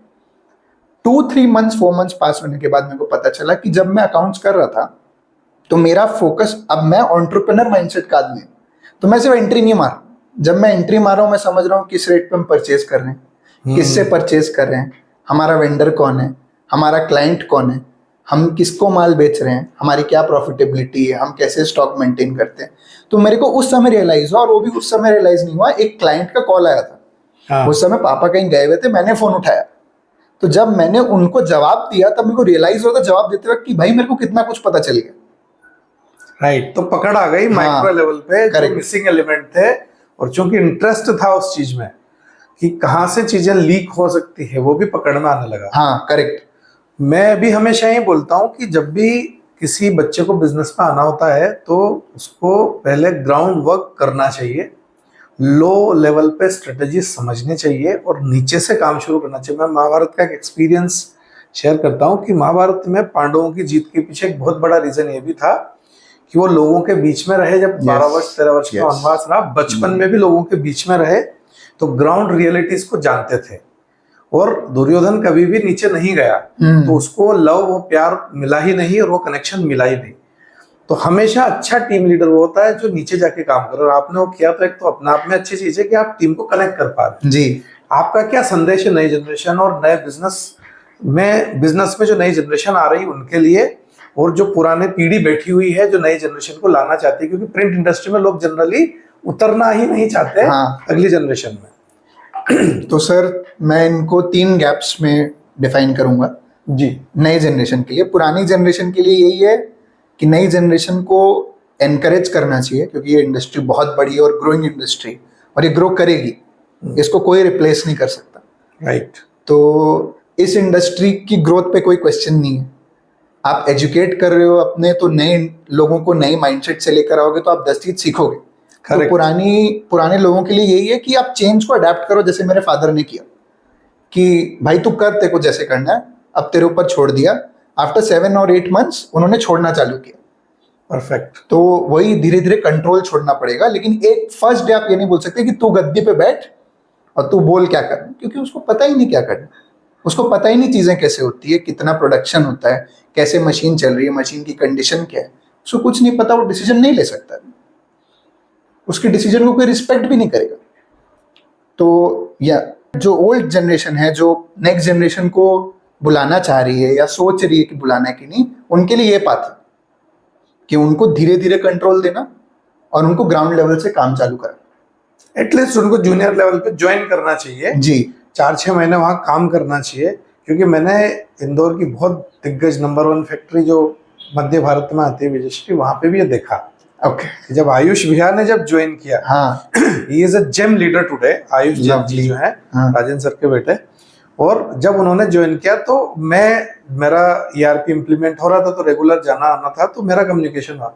2-3 मंथ्स 4 मंथ्स पास होने के बाद मेरे को पता चला कि जब मैं अकाउंट्स कर रहा था तो मेरा फोकस, अब मैं एंटरप्रेन्योर माइंडसेट का आदमी हूँ, तो मैं सिर्फ एंट्री नहीं मार रहा हूँ। जब मैं एंट्री मार रहा हूँ मैं समझ रहा हूँ किस रेट पे हम परचेज कर रहे हैं, किससे परचेज कर रहे हैं, हमारा वेंडर कौन है, हमारा क्लाइंट कौन है, हम किसको माल बेच रहे हैं, हमारी क्या प्रॉफिटेबिलिटी है, हम कैसे स्टॉक मेंटेन करते हैं। तो मेरे को उस समय रियलाइज हुआ, और वो भी उस समय रियलाइज नहीं हुआ, एक क्लाइंट का कॉल आया था। हाँ। उस समय पापा कहीं गए हुए थे, मैंने फोन उठाया, तो जब मैंने उनको जवाब दिया तब मेरे को रियलाइज हुआ था जवाब देते वक्त कि भाई मेरे को कितना कुछ पता चल गया। राइट, तो पकड़ आ गई माइक्रो लेवल पे जो मिसिंग एलिमेंट थे, और चूंकि इंटरेस्ट था उस चीज में कि कहाँ से चीजें लीक हो सकती है, वो भी पकड़ में आने लगा। हाँ करेक्ट। मैं भी हमेशा ये बोलता हूँ कि जब भी किसी बच्चे को बिजनेस में आना होता है तो उसको पहले ग्राउंड वर्क करना चाहिए, लो लेवल पे स्ट्रेटेजी समझनी चाहिए और नीचे से काम शुरू करना चाहिए। मैं महाभारत का एक एक्सपीरियंस शेयर करता हूँ कि महाभारत में पांडवों की जीत के पीछे एक बहुत बड़ा रीजन ये भी था कि वो लोगों के बीच में रहे। जब 12 वर्ष 13 वर्ष का वनवास रहा, बचपन में भी लोगों के बीच में रहे, तो ग्राउंड रियलिटीज को जानते थे। और दुर्योधन कभी भी नीचे नहीं गया, तो उसको लव वो प्यार मिला ही नहीं और वो कनेक्शन मिला ही नहीं। तो हमेशा अच्छा टीम लीडर वो होता है जो नीचे जाके काम करे, और आपने वो किया, तो एक तो अपने आप में अच्छी चीज है कि आप टीम को कनेक्ट कर पा रहे हैं। जी, आपका क्या संदेश है नई जनरेशन और नए बिजनेस में जो नई जनरेशन आ रही उनके लिए, और जो पुराने पीढ़ी बैठी हुई है जो नई जनरेशन को लाना चाहती है, क्योंकि प्रिंट इंडस्ट्री में लोग जनरली उतरना ही नहीं चाहते अगली जनरेशन में। तो सर मैं इनको 3 गैप्स में डिफाइन करूंगा जी। नई जनरेशन के लिए। पुरानी जनरेशन के लिए यही है कि नई जनरेशन को एनकरेज करना चाहिए, क्योंकि ये इंडस्ट्री बहुत बड़ी है और ग्रोइंग इंडस्ट्री, और ये ग्रो करेगी, इसको कोई रिप्लेस नहीं कर सकता। राइट। तो इस इंडस्ट्री की ग्रोथ पे कोई क्वेश्चन नहीं है। आप एजुकेट कर रहे हो अपने, तो नए लोगों को नए माइंडसेट से लेकर आओगे तो आप 10 चीज सीखोगे। तो पुराने लोगों के लिए यही है कि आप चेंज को अडेप्ट करो, जैसे मेरे फादर ने किया कि भाई तू कर, तेरे को जैसे करना है, अब तेरे ऊपर छोड़ दिया। आफ्टर 7 और 8 मंथ्स उन्होंने छोड़ना चालू किया। परफेक्ट। तो वही धीरे धीरे कंट्रोल छोड़ना पड़ेगा, लेकिन एक फर्स्ट डे आप ये नहीं बोल सकते कि तू गद्दी पे बैठ और तू बोल क्या करना, क्योंकि उसको पता ही नहीं क्या करना। उसको पता ही नहीं चीजें कैसे होती है, कितना प्रोडक्शन होता है, कैसे मशीन चल रही है, मशीन की कंडीशन क्या है, उसको कुछ नहीं पता। वो डिसीजन नहीं ले सकता, उसके डिसीजन को कोई रिस्पेक्ट भी नहीं करेगा। तो या जो ओल्ड जनरेशन है, जो नेक्स्ट जनरेशन को बुलाना चाह रही है या सोच रही है कि बुलाना है कि नहीं, उनके लिए ये पाथ है कि उनको धीरे धीरे कंट्रोल देना और उनको ग्राउंड लेवल से काम चालू करना। एटलीस्ट उनको जूनियर लेवल पे ज्वाइन करना चाहिए जी, 4-6 महीने वहां काम करना चाहिए। क्योंकि मैंने इंदौर की बहुत दिग्गज नंबर 1 फैक्ट्री जो मध्य भारत में आती है, विजयश्री, वहां पे भी ये देखा। ओके। जब आयुष भैया ने जब ज्वाइन किया, हाँ, he is a gem leader today, Ayush ji जो है, राजेंद्र सर के बेटे। और जब उन्होंने ज्वाइन किया तो मेरा ईआरपी इंप्लीमेंट हो रहा था, तो रेगुलर जाना आना था, तो मेरा कम्युनिकेशन हुआ।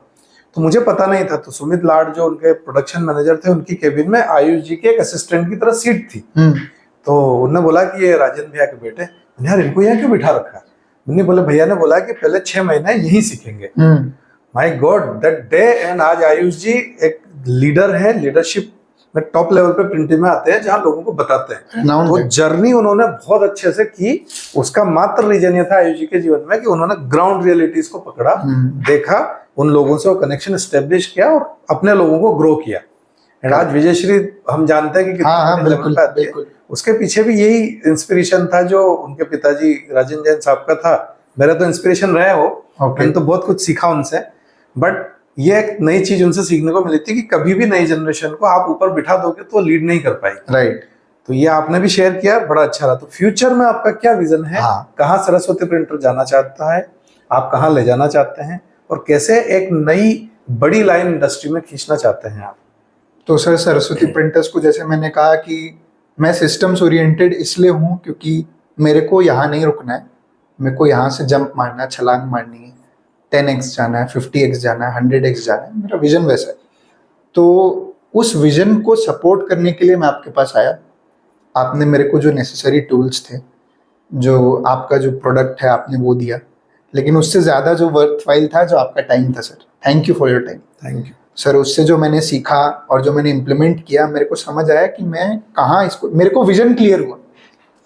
तो मुझे पता नहीं था, तो सुमित लाड जो उनके प्रोडक्शन मैनेजर थे, उनकी केबिन में आयुष जी के एक असिस्टेंट की तरह सीट थी। तो उन्होंने बोला कि ये राजेंद्र भैया के बेटे, यार इनको यहाँ क्यों बिठा रखा? मैंने बोले भैया ने बोला कि पहले 6 महीने यही सीखेंगे। My God, that day and आज आयुष जी एक लीडर है, लीडरशिप में टॉप लेवल पे प्रिंटिंग में आते हैं, जहां लोगों को बताते हैं। तो जर्नी उन्होंने बहुत अच्छे से की। उसका मात्र रीजन ये था आयुष जी के जीवन में कि उन्होंने ग्राउंड रियलिटीज को पकड़ा, देखा, उन लोगों से वो कनेक्शन स्टेब्लिश किया और अपने लोगों को ग्रो किया। एंड आज विजयश्री हम जानते हैं कि कितने लेवल पे आती है। उसके पीछे भी यही इंस्पिरेशन था जो उनके पिताजी राजेंद्र जैन साहब का था। मेरा तो इंस्पिरेशन रहे हो, मैंने तो बहुत कुछ सीखा उनसे। बट ये एक नई चीज उनसे सीखने को मिली थी कि कभी भी नई जनरेशन को आप ऊपर बिठा दोगे तो लीड नहीं कर पाएगी। राइट। तो ये आपने भी शेयर किया, बड़ा अच्छा रहा। तो फ्यूचर में आपका क्या विजन है? कहाँ सरस्वती प्रिंटर जाना चाहता है, आप कहाँ ले जाना चाहते हैं, और कैसे एक नई बड़ी लाइन इंडस्ट्री में खींचना चाहते हैं आप? तो सर सरस्वती प्रिंटर्स को, जैसे मैंने कहा कि मैं सिस्टम्स ओरिएंटेड इसलिए हूँ क्योंकि मेरे को यहाँ नहीं रुकना है। मेरे को यहाँ से जंप मारना है, छलांग मारनी है, 10x जाना है, 50x जाना है, 100x जाना है। मेरा विजन वैसा है। तो उस विजन को सपोर्ट करने के लिए मैं आपके पास आया। आपने मेरे को जो नेसेसरी टूल्स थे, जो आपका जो प्रोडक्ट है, आपने वो दिया। लेकिन उससे ज़्यादा जो वर्थवाइल था जो आपका टाइम था sir. Thank you for your time thank you. Sir. उससे जो मैंने सीखा और जो मैंने इम्प्लीमेंट किया, मेरे को समझ आया कि मैं कहाँ इसको, मेरे को विजन क्लियर हुआ।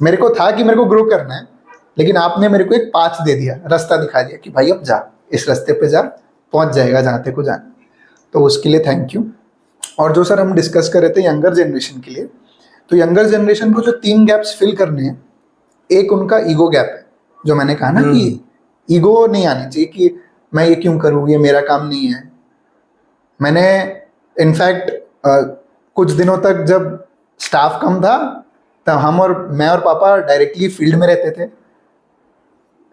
मेरे को था कि मेरे को ग्रो करना है, लेकिन आपने मेरे को एक पाथ दे दिया, रास्ता दिखा दिया कि भाई अब जा, इस रास्ते पे जा, पहुंच जाएगा जहाँ तेरे को जाना। तो उसके लिए थैंक यू। और जो सर हम डिस्कस कर रहे थे यंगर जनरेशन के लिए, तो यंगर जनरेशन को जो 3 गैप्स फिल करने हैं, एक उनका ईगो गैप है, जो मैंने कहा ना कि ईगो नहीं आनी चाहिए कि मैं ये क्यों करूँ, ये मेरा काम नहीं है। मैंने इनफैक्ट कुछ दिनों तक जब स्टाफ कम था, तब मैं और पापा डायरेक्टली फील्ड में रहते थे।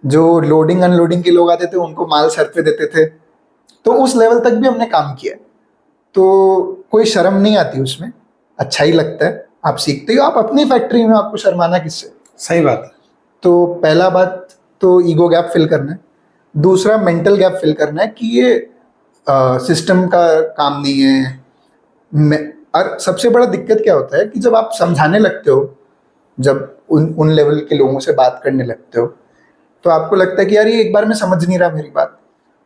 जो लोडिंग अनलोडिंग के लोग आते थे उनको माल सर पे देते थे, तो उस लेवल तक भी हमने काम किया। तो कोई शर्म नहीं आती उसमें, अच्छा ही लगता है। आप सीखते हो, आप अपनी फैक्ट्री में, आपको शर्माना किससे। सही बात है। तो पहला बात तो ईगो गैप फिल करना है। दूसरा मेंटल गैप फिल करना है कि ये सिस्टम का काम नहीं है। और सबसे बड़ा दिक्कत क्या होता है कि जब आप समझाने लगते हो, जब उन लेवल के लोगों से बात करने लगते हो, तो आपको लगता है कि यार ये एक बार में समझ नहीं रहा मेरी बात।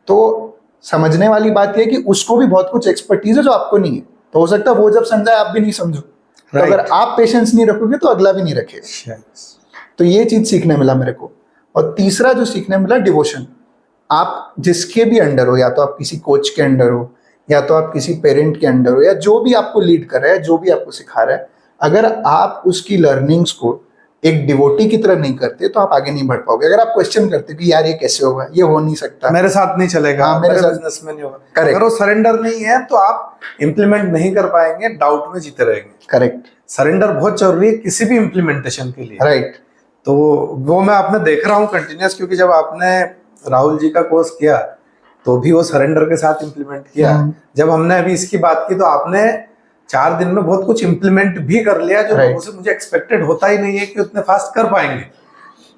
तो समझने वाली बात ये है कि उसको भी बहुत कुछ एक्सपर्टीज है जो आपको नहीं है। तो हो सकता है वो जब समझाए आप भी नहीं समझो। तो अगर आप पेशेंस नहीं रखोगे तो अगला भी नहीं रखेगा। तो ये चीज सीखने मिला मेरे को। और तीसरा जो सीखने मिला, डिवोशन। आप जिसके भी अंडर हो, या तो आप किसी कोच के अंडर हो, या तो आप किसी पेरेंट के अंडर हो, या जो भी आपको लीड कर रहा है, जो भी आपको सिखा रहा है, अगर आप उसकी लर्निंग्स को एक डिवोटी की तरह नहीं करते तो आप आगे नहीं बढ़ पाओगे। अगर आप क्वेश्चन करते कि यार ये कैसे होगा, ये हो नहीं सकता, मेरे साथ नहीं चलेगा, हाँ, मेरे बिजनेस में नहीं होगा, करेक्ट। अगर वो सरेंडर नहीं है तो आप इंप्लीमेंट नहीं कर पाएंगे, डाउट में जीते रहेंगे। करेक्ट। सरेंडर बहुत जरूरी है किसी भी इंप्लीमेंटेशन के लिए। राइट। तो वो मैं आपने देख रहा हूँ कंटिन्यूस, क्योंकि जब आपने राहुल जी का कोर्स किया तो भी वो सरेंडर के साथ इंप्लीमेंट किया। जब हमने अभी इसकी बात की तो आपने 4 दिन में बहुत कुछ इंप्लीमेंट भी कर लिया, जो लोगों से मुझे एक्सपेक्टेड होता ही नहीं है कि उतने फास्ट कर पाएंगे।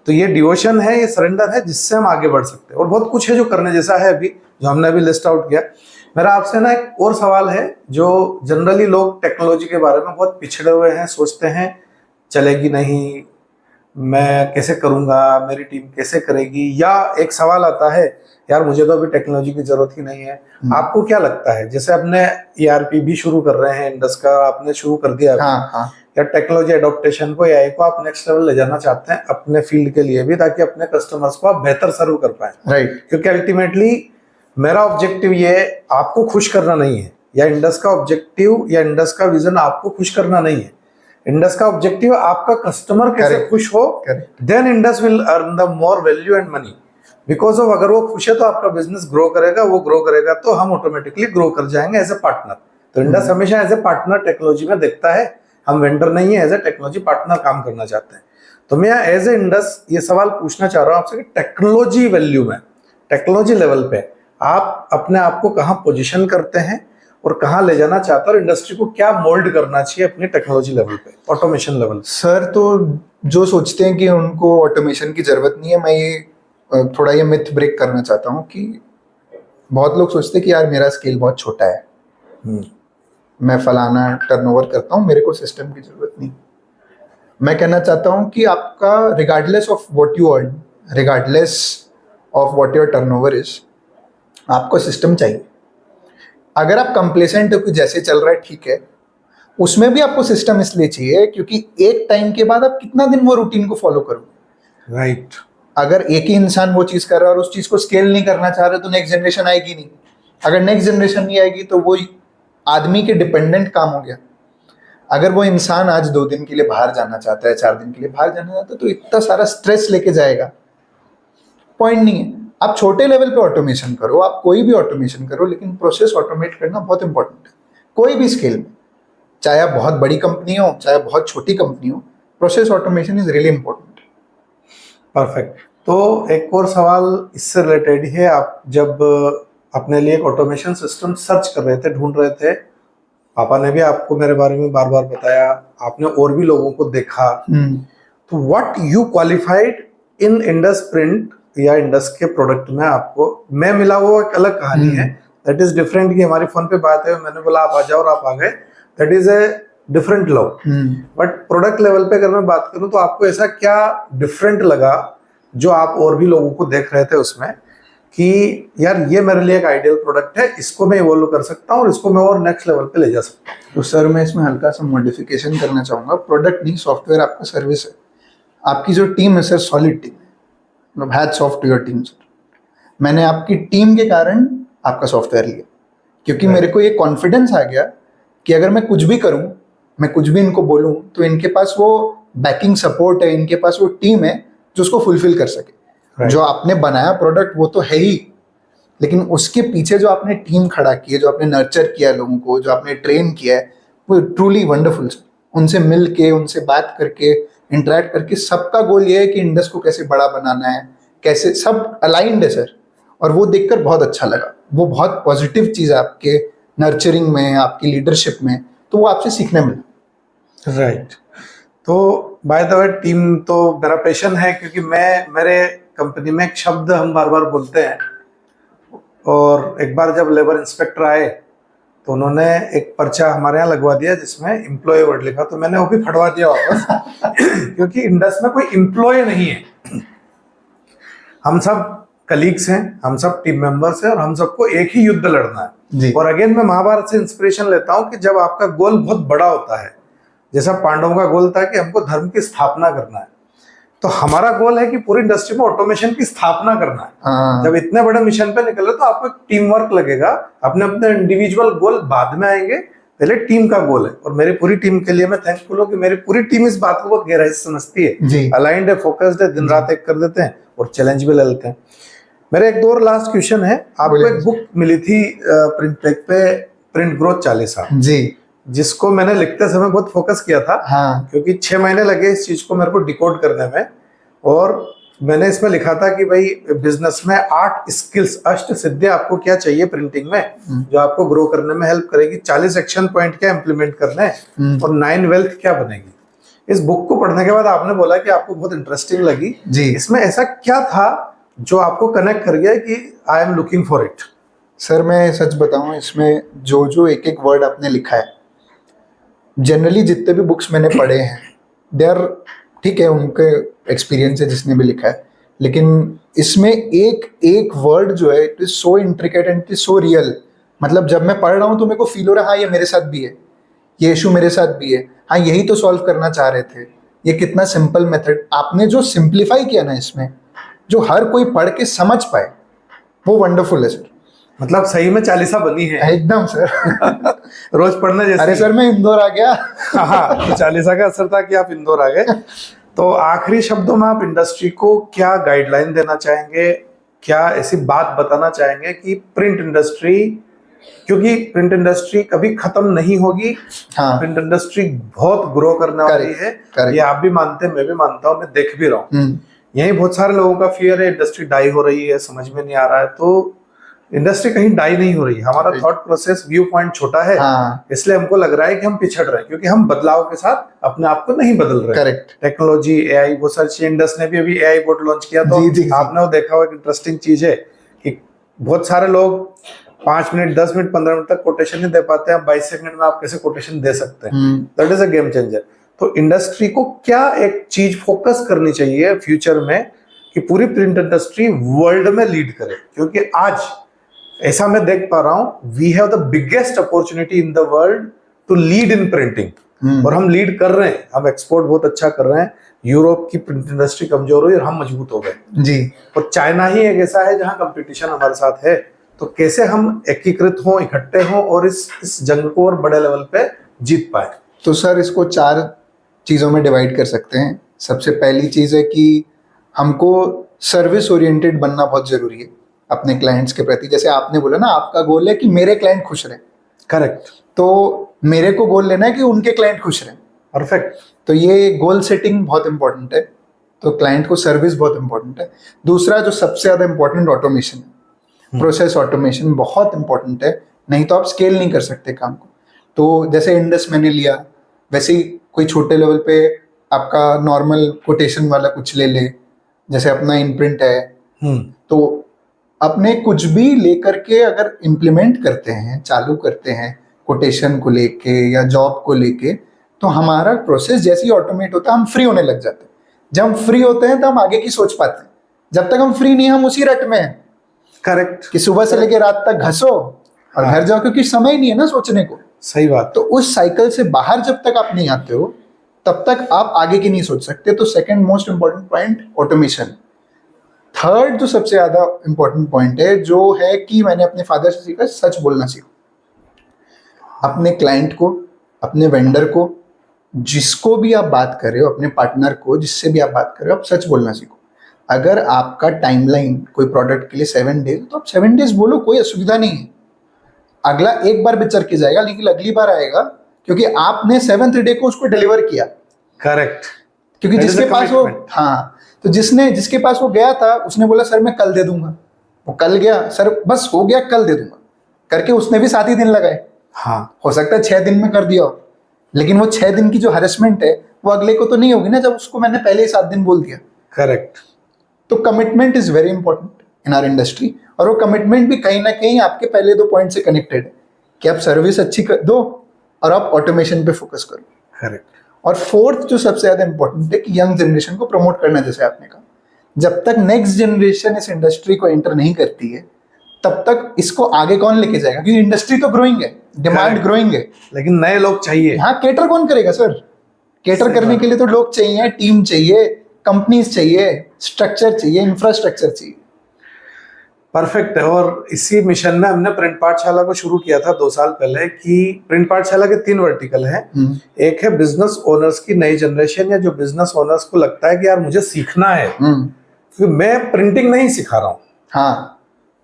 तो ये डिवोशन है, ये सरेंडर है, जिससे हम आगे बढ़ सकते हैं। और बहुत कुछ है जो करने जैसा है अभी, जो हमने अभी लिस्ट आउट किया। मेरा आपसे ना एक और सवाल है, जो जनरली लोग टेक्नोलॉजी के बारे में बहुत पिछड़े हुए हैं, सोचते हैं चलेगी नहीं, मैं कैसे करूंगा, मेरी टीम कैसे करेगी, या एक सवाल आता है यार मुझे तो अभी टेक्नोलॉजी की जरूरत ही नहीं है। आपको क्या लगता है, जैसे अपने ERP भी शुरू कर रहे हैं, इंडस का आपने शुरू कर दिया, हाँ। या टेक्नोलॉजी एडॉप्टेशन को, AI को आप नेक्स्ट लेवल ले जाना चाहते हैं अपने फील्ड के लिए भी, ताकि अपने कस्टमर्स को आप बेहतर सर्व कर पाए। राइट। क्योंकि अल्टीमेटली मेरा ऑब्जेक्टिव ये आपको खुश करना नहीं है, या इंडस का ऑब्जेक्टिव या इंडस का विजन आपको खुश करना नहीं है। इंडस का ऑब्जेक्टिव आपका कस्टमर कैसे खुश हो, then Indus will earn the more value and money. Because of अगर वो खुश है तो आपका बिजनेस ग्रो करेगा, वो ग्रो करेगा तो हम ऑटोमेटिकली ग्रो कर जाएंगे एज ए पार्टनर। तो इंडस हमेशा एज ए पार्टनर टेक्नोलॉजी में देखता है, हम वेंडर नहीं है, एज ए टेक्नोलॉजी पार्टनर काम करना चाहते हैं। तो मैं एज ए इंडस ये सवाल पूछना चाह रहा हूँ आपसे कि टेक्नोलॉजी वैल्यू में, टेक्नोलॉजी लेवल पे आप अपने आप को कहाँ पोजिशन करते हैं और कहाँ ले जाना चाहते हैं, और इंडस्ट्री को क्या मोल्ड करना चाहिए अपनी टेक्नोलॉजी लेवल पे, ऑटोमेशन लेवल? सर तो जो सोचते हैं कि उनको ऑटोमेशन की जरूरत नहीं है, मैं ये थोड़ा ये मिथ ब्रेक करना चाहता हूँ कि बहुत लोग सोचते हैं कि यार मेरा स्केल बहुत छोटा है, मैं फलाना टर्नओवर करता हूँ, मेरे को सिस्टम की जरूरत नहीं। मैं कहना चाहता हूँ कि आपका regardless of what you earn, regardless of what your turnover is, आपको सिस्टम चाहिए। अगर आप कंप्लेसेंट हो कि जैसे चल रहा है ठीक है, उसमें भी आपको सिस्टम इसलिए चाहिए क्योंकि एक टाइम के बाद आप कितना दिन वो रूटीन को फॉलो करोगे। राइट। अगर एक ही इंसान वो चीज कर रहा है और उस चीज को स्केल नहीं करना चाह रहे तो नेक्स्ट जनरेशन आएगी नहीं। अगर नेक्स्ट जनरेशन नहीं आएगी तो वो आदमी के डिपेंडेंट काम हो गया। अगर वो इंसान आज 2 दिन के लिए बाहर जाना चाहता है, 4 दिन के लिए बाहर जाना चाहता है, तो इतना सारा स्ट्रेस लेके जाएगा, पॉइंट नहीं है। आप छोटे लेवल पे ऑटोमेशन करो, आप कोई भी ऑटोमेशन करो, लेकिन प्रोसेस ऑटोमेट करना बहुत इंपॉर्टेंट है, कोई भी स्केल में, चाहे आप बहुत बड़ी कंपनी हो चाहे बहुत छोटी कंपनी हो, process automation is really important. Perfect. तो एक और सवाल इससे रिलेटेड है, आप जब अपने लिए एक ऑटोमेशन सिस्टम सर्च कर रहे थे, ढूंढ रहे थे, पापा ने भी आपको मेरे बारे में बार बार बताया, आपने और भी लोगों को देखा, तो what you qualified in Indus print या इंडस के प्रोडक्ट में आपको मैं मिला, वो एक अलग कहानी है, दैट इज डिफरेंट। कि हमारी फोन पे बात है, मैंने बोला आप आ जाओ और आप आ गए, that is a different love. But product level पे अगर मैं बात करूं तो आपको ऐसा क्या डिफरेंट लगा जो आप और भी लोगों को देख रहे थे उसमें, कि यार ये मेरे लिए एक आइडियल प्रोडक्ट है, इसको मैं इवॉल्व कर सकता हूँ और इसको मैं और नेक्स्ट लेवल पे ले जा सकता हूँ। तो सर मैं इसमें हल्का सा मॉडिफिकेशन करना चाहूँगा। प्रोडक्ट नहीं, सॉफ्टवेयर आपका सर्विस है। आपकी जो टीम है सर, सॉलिड टीम है, मतलब hats off to your team sir. मैंने आपकी टीम के कारण आपका सॉफ्टवेयर लिया, क्योंकि मेरे को ये कॉन्फिडेंस आ गया कि अगर मैं कुछ भी करूँ, मैं कुछ भी इनको बोलूँ, तो इनके पास वो बैकिंग सपोर्ट है, इनके पास वो टीम है जो उसको फुलफिल कर सके। जो आपने बनाया प्रोडक्ट वो तो है ही, लेकिन उसके पीछे जो आपने टीम खड़ा की है, जो आपने नर्चर किया है लोगों को, जो आपने ट्रेन किया है, वो ट्रूली वंडरफुल। उनसे मिल के, उनसे बात करके, इंटरेक्ट करके, सबका गोल ये है कि इंडस को कैसे बड़ा बनाना है, कैसे सब अलाइंड है सर। और वो देखकर बहुत अच्छा लगा। वो बहुत पॉजिटिव चीज़ है आपके नर्चरिंग में, आपकी लीडरशिप में, तो वो आपसे सीखने मिला। राइट। तो बाय द वे टीम तो मेरा पैशन है, क्योंकि मेरे कंपनी में एक शब्द हम बार बार बोलते हैं, और एक बार जब लेबर इंस्पेक्टर आए तो उन्होंने एक पर्चा हमारे यहाँ लगवा दिया जिसमें एम्प्लॉय वर्ड लिखा, तो मैंने वो भी फटवा दिया वापस क्योंकि इंडस में कोई एम्प्लॉय नहीं है, हम सब कलीग्स हैं, हम सब टीम मेंबर्स हैं, और हम सबको एक ही युद्ध लड़ना है। और अगेन मैं महाभारत से इंस्पिरेशन लेता हूँ कि जब आपका गोल बहुत बड़ा होता है, जैसा पांडवों का गोल था कि हमको धर्म की स्थापना करना है, तो हमारा गोल है कि पूरी इंडस्ट्री में ऑटोमेशन की स्थापना करना है। जब इतने बड़े मिशन पे निकले तो आपको एक टीम वर्क लगेगा। अपने अपने इंडिविजुअल गोल बाद में आएंगे, पहले टीम का गोल है। और मेरी पूरी टीम के लिए मैं थैंकफुल हूँ कि मेरी पूरी टीम इस बात को बहुत गहराई से समझती है, अलाइंड है, फोकस्ड है, दिन रात एक कर देते हैं और चैलेंज भी ले लेते हैं। मेरा एक दो और लास्ट क्वेश्चन है। आपको एक बुक मिली थी प्रिंट टेक पे, प्रिंट ग्रोथ 40 जी, जिसको मैंने लिखते समय बहुत फोकस किया था। हाँ। क्योंकि 6 महीने लगे इस चीज को मेरे को डिकोड करने में। और मैंने इसमें लिखा था कि भाई बिजनेस में 8 स्किल्स, अष्ट सिद्धि आपको क्या चाहिए प्रिंटिंग में, जो आपको ग्रो करने में हेल्प करेगी। 40 एक्शन पॉइंट क्या इंप्लीमेंट करने हैं, और 9 वेल्थ क्या बनेगी। इस बुक को पढ़ने के बाद आपने बोला कि आपको बहुत इंटरेस्टिंग लगी जी। इसमें ऐसा क्या था जो आपको कनेक्ट कर गया कि I am looking for it? Sir मैं सच बताऊं, इसमें जो जो एक एक वर्ड आपने लिखा है, जनरली जितने भी बुक्स मैंने पढ़े हैं, दे आर ठीक है, उनके एक्सपीरियंस है जिसने भी लिखा है, लेकिन इसमें एक एक वर्ड जो है, it is so intricate and it is so real. मतलब जब मैं पढ़ रहा हूँ तो मेरे को फील हो रहा है हाँ ये मेरे साथ भी है, ये इशू मेरे साथ भी है, हाँ यही तो सॉल्व करना चाह रहे थे। ये कितना सिंपल मेथड आपने जो सिंप्लीफाई किया ना इसमें, जो हर कोई पढ़ के समझ पाए, वो वंडरफुल है सर। मतलब सही में 40 बनी है एकदम सर रोज पढ़ना जैसे। अरे सर मैं इंदौर आ गया हाँ, तो 40 का असर था कि आप इंदौर आ गए। तो आखिरी शब्दों में आप इंडस्ट्री को क्या गाइडलाइन देना चाहेंगे, क्या ऐसी बात बताना चाहेंगे कि प्रिंट इंडस्ट्री, क्योंकि प्रिंट इंडस्ट्री कभी खत्म नहीं होगी। हाँ। प्रिंट इंडस्ट्री बहुत ग्रो करने वाली है, ये आप भी मानते हैं, मैं भी मानता हूँ, मैं देख भी रहा हूँ। यही बहुत सारे लोगों का फियर है इंडस्ट्री डाई हो रही है, समझ में नहीं आ रहा है। तो इंडस्ट्री कहीं डाई नहीं हो रही, हमारा थॉट प्रोसेस, व्यू पॉइंट छोटा है। हाँ। इसलिए हमको लग रहा है कि हम पिछड़ रहे हैं, क्योंकि हम बदलाव के साथ अपने आप को नहीं बदल रहे। करेक्ट। टेक्नोलॉजी, एआई, वो सर्च, इंडस ने भी अभी एआई बोट लॉन्च किया, तो जी, आपने वो देखा हुआ, एक इंटरेस्टिंग चीज है कि बहुत सारे लोग 5 मिनट, 10 मिनट, 15 मिनट तक कोटेशन नहीं दे पाते हैं। 22 सेकंड में आप कैसे कोटेशन दे सकते हैं? That is a game changer. तो इंडस्ट्री को क्या एक चीज फोकस करनी चाहिए फ्यूचर में कि पूरी प्रिंट इंडस्ट्री वर्ल्ड में लीड करे? क्योंकि आज ऐसा मैं देख पा रहा हूं, we have the biggest opportunity in the world to lead in printing, और हम लीड कर रहे हैं। हम एक्सपोर्ट बहुत अच्छा कर रहे हैं। यूरोप की प्रिंट इंडस्ट्री कमजोर हुई और हम मजबूत हो गए जी। और चाइना ही एक ऐसा है जहां कंपटीशन हमारे साथ है। तो कैसे हम एकीकृत हों, इकट्ठे हों और इस जंग को और बड़े लेवल पे जीत पाए? तो सर इसको 4 चीज़ों में डिवाइड कर सकते हैं। सबसे पहली चीज़ है कि हमको सर्विस ओरिएंटेड बनना बहुत ज़रूरी है अपने क्लाइंट्स के प्रति। जैसे आपने बोला ना, आपका गोल है कि मेरे क्लाइंट खुश रहें। करेक्ट। तो मेरे को गोल लेना है कि उनके क्लाइंट खुश रहें। परफेक्ट। तो ये गोल सेटिंग बहुत इंपॉर्टेंट है। तो क्लाइंट को सर्विस बहुत इंपॉर्टेंट है। दूसरा जो सबसे ज़्यादा इंपॉर्टेंट, ऑटोमेशन है। प्रोसेस ऑटोमेशन बहुत इंपॉर्टेंट है, नहीं तो आप स्केल नहीं कर सकते काम को। तो जैसे इंडस मैंने लिया, वैसे ही कोई छोटे लेवल पे आपका नॉर्मल कोटेशन वाला कुछ ले ले, जैसे अपना इनप्रिंट है। तो अपने कुछ भी लेकर के अगर इम्प्लीमेंट करते हैं, चालू करते हैं कोटेशन को लेके या जॉब को लेके, तो हमारा प्रोसेस जैसे ही ऑटोमेट होता है, हम फ्री होने लग जाते हैं। जब हम फ्री होते हैं तो हम आगे की सोच पाते हैं। जब तक हम फ्री नहीं, हम उसी रट में हैं। करेक्ट। कि सुबह से लेके रात तक घसो और घर जाओ, क्योंकि समय ही नहीं है ना सोचने को। सही बात। तो उस साइकिल से बाहर जब तक आप नहीं आते हो तब तक आप आगे की नहीं सोच सकते। तो second most important point automation. Third जो सबसे ज्यादा इंपॉर्टेंट पॉइंट है, जो है कि मैंने अपने फादर से सीखा, सच बोलना सीखो। अपने क्लाइंट को, अपने वेंडर को, जिसको भी आप बात कर रहे हो, अपने पार्टनर को, जिससे भी आप बात कर रहे हो, आप सच बोलना सीखो। अगर आपका टाइमलाइन कोई प्रोडक्ट के लिए 7 डेज, तो आप 7 डेज बोलो, कोई असुविधा नहीं है। अगला एक बार बिचर के जाएगा, लेकिन अगली बार आएगा क्योंकि आपने 7th डे को उसको डिलीवर किया। करेक्ट। क्योंकि जिसके पास वो, हाँ, तो जिसके पास वो गया था उसने बोला सर मैं कल दे दूंगा, वो कल गया, सर बस हो गया कल दे दूंगा करके उसने भी 7 ही दिन लगाए। हाँ, हो सकता है 6 दिन में कर दिया हो, लेकिन वो 6 दिन की जो हरेसमेंट है वो अगले को तो नहीं होगी ना, जब उसको मैंने पहले ही 7 दिन बोल दिया। करेक्ट। तो commitment is very important in our industry, और वो कमिटमेंट भी कहीं ना कहीं आपके पहले 2 पॉइंट से कनेक्टेड है कि आप सर्विस अच्छी दो और आप ऑटोमेशन पे फोकस करो। करेक्ट। और फोर्थ जो सबसे ज्यादा इंपॉर्टेंट है कि यंग जनरेशन को प्रमोट करना, जैसे आपने कहा, जब तक नेक्स्ट जनरेशन इस इंडस्ट्री को एंटर नहीं करती है तब तक इसको आगे कौन लेके जाएगा, क्योंकि इंडस्ट्री तो ग्रोइंग है, डिमांड ग्रोइंग है, लेकिन नए लोग चाहिए। हाँ, केटर कौन करेगा सर? केटर करने के लिए तो लोग चाहिए, टीम चाहिए, कंपनीज चाहिए, स्ट्रक्चर चाहिए, इंफ्रास्ट्रक्चर चाहिए। परफेक्ट है। और इसी मिशन में हमने प्रिंट पाठशाला को शुरू किया था 2 साल पहले कि प्रिंट पाठशाला के 3 वर्टिकल हैं। एक है बिजनेस ओनर्स की नई जनरेशन, या जो बिजनेस ओनर्स को लगता है कि यार मुझे सीखना है, क्योंकि मैं प्रिंटिंग नहीं सिखा रहा हूँ। हाँ,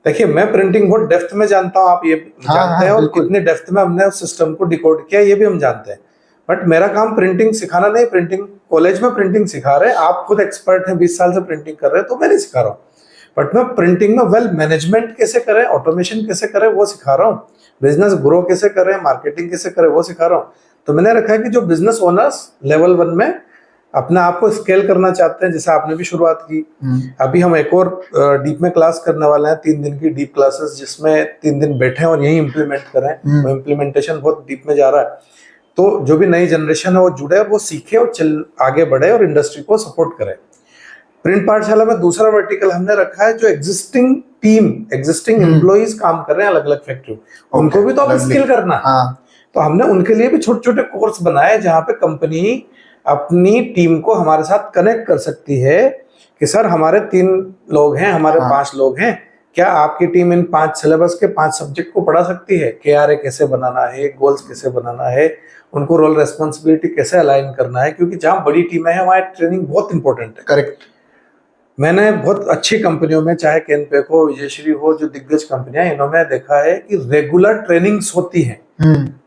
देखिए, मैं प्रिंटिंग बहुत डेप्थ में जानता हूँ, आप ये जानते हैं, और कितने डेप्थ में हमने उस सिस्टम को डिकोड किया ये भी हम जानते हैं। बट मेरा काम प्रिंटिंग सिखाना नहीं। प्रिंटिंग कॉलेज में प्रिंटिंग सिखा रहे हैं, आप खुद एक्सपर्ट हैं, 20 साल से प्रिंटिंग कर रहे हैं, तो मैं नहीं सिखा रहा हूँ। बट मैं प्रिंटिंग में वेल मैनेजमेंट कैसे करें, ऑटोमेशन कैसे करें वो सिखा रहा हूँ, बिजनेस ग्रो कैसे करें, मार्केटिंग कैसे करें वो सिखा रहा हूँ। तो मैंने रखा है कि जो बिजनेस ओनर्स लेवल 1 में अपने आप को स्केल करना चाहते हैं, जैसे आपने भी शुरुआत की, अभी हम एक और डीप में क्लास करने वाले हैं, 3 दिन की डीप क्लासेस, जिसमें 3 दिन बैठे और यही इंप्लीमेंट करें। वो इम्प्लीमेंटेशन बहुत डीप में जा रहा है। तो जो भी नई जनरेशन है वो जुड़े, वो सीखे और चल आगे बढ़े और इंडस्ट्री को सपोर्ट करे। प्रिंट पाठशाला में दूसरा वर्टिकल हमने रखा है जो एग्जिस्टिंग एम्प्लॉइज काम कर रहे हैं अलग अलग फैक्ट्री, उनको भी तो अब स्किल करना। तो हमने उनके लिए भी छोटे छोटे कोर्स बनाए जहां पे कंपनी अपनी टीम को हमारे साथ कनेक्ट कर सकती है कि सर हमारे 3 लोग हैं, हमारे 5 लोग हैं, क्या आपकी टीम इन 5 सिलेबस के 5 सब्जेक्ट को पढ़ा सकती है? KRA कैसे बनाना है, गोल्स कैसे बनाना है, उनको रोल रेस्पॉन्सिबिलिटी कैसे अलाइन करना है, क्योंकि जहां बड़ी टीमें हैं वहां ट्रेनिंग बहुत इंपॉर्टेंट है। करेक्ट। मैंने बहुत अच्छी कंपनियों में, चाहे केनपेक हो, विजयश्री हो, जो दिग्गज कंपनियां, इन्होंने देखा है कि रेगुलर ट्रेनिंग्स होती हैं।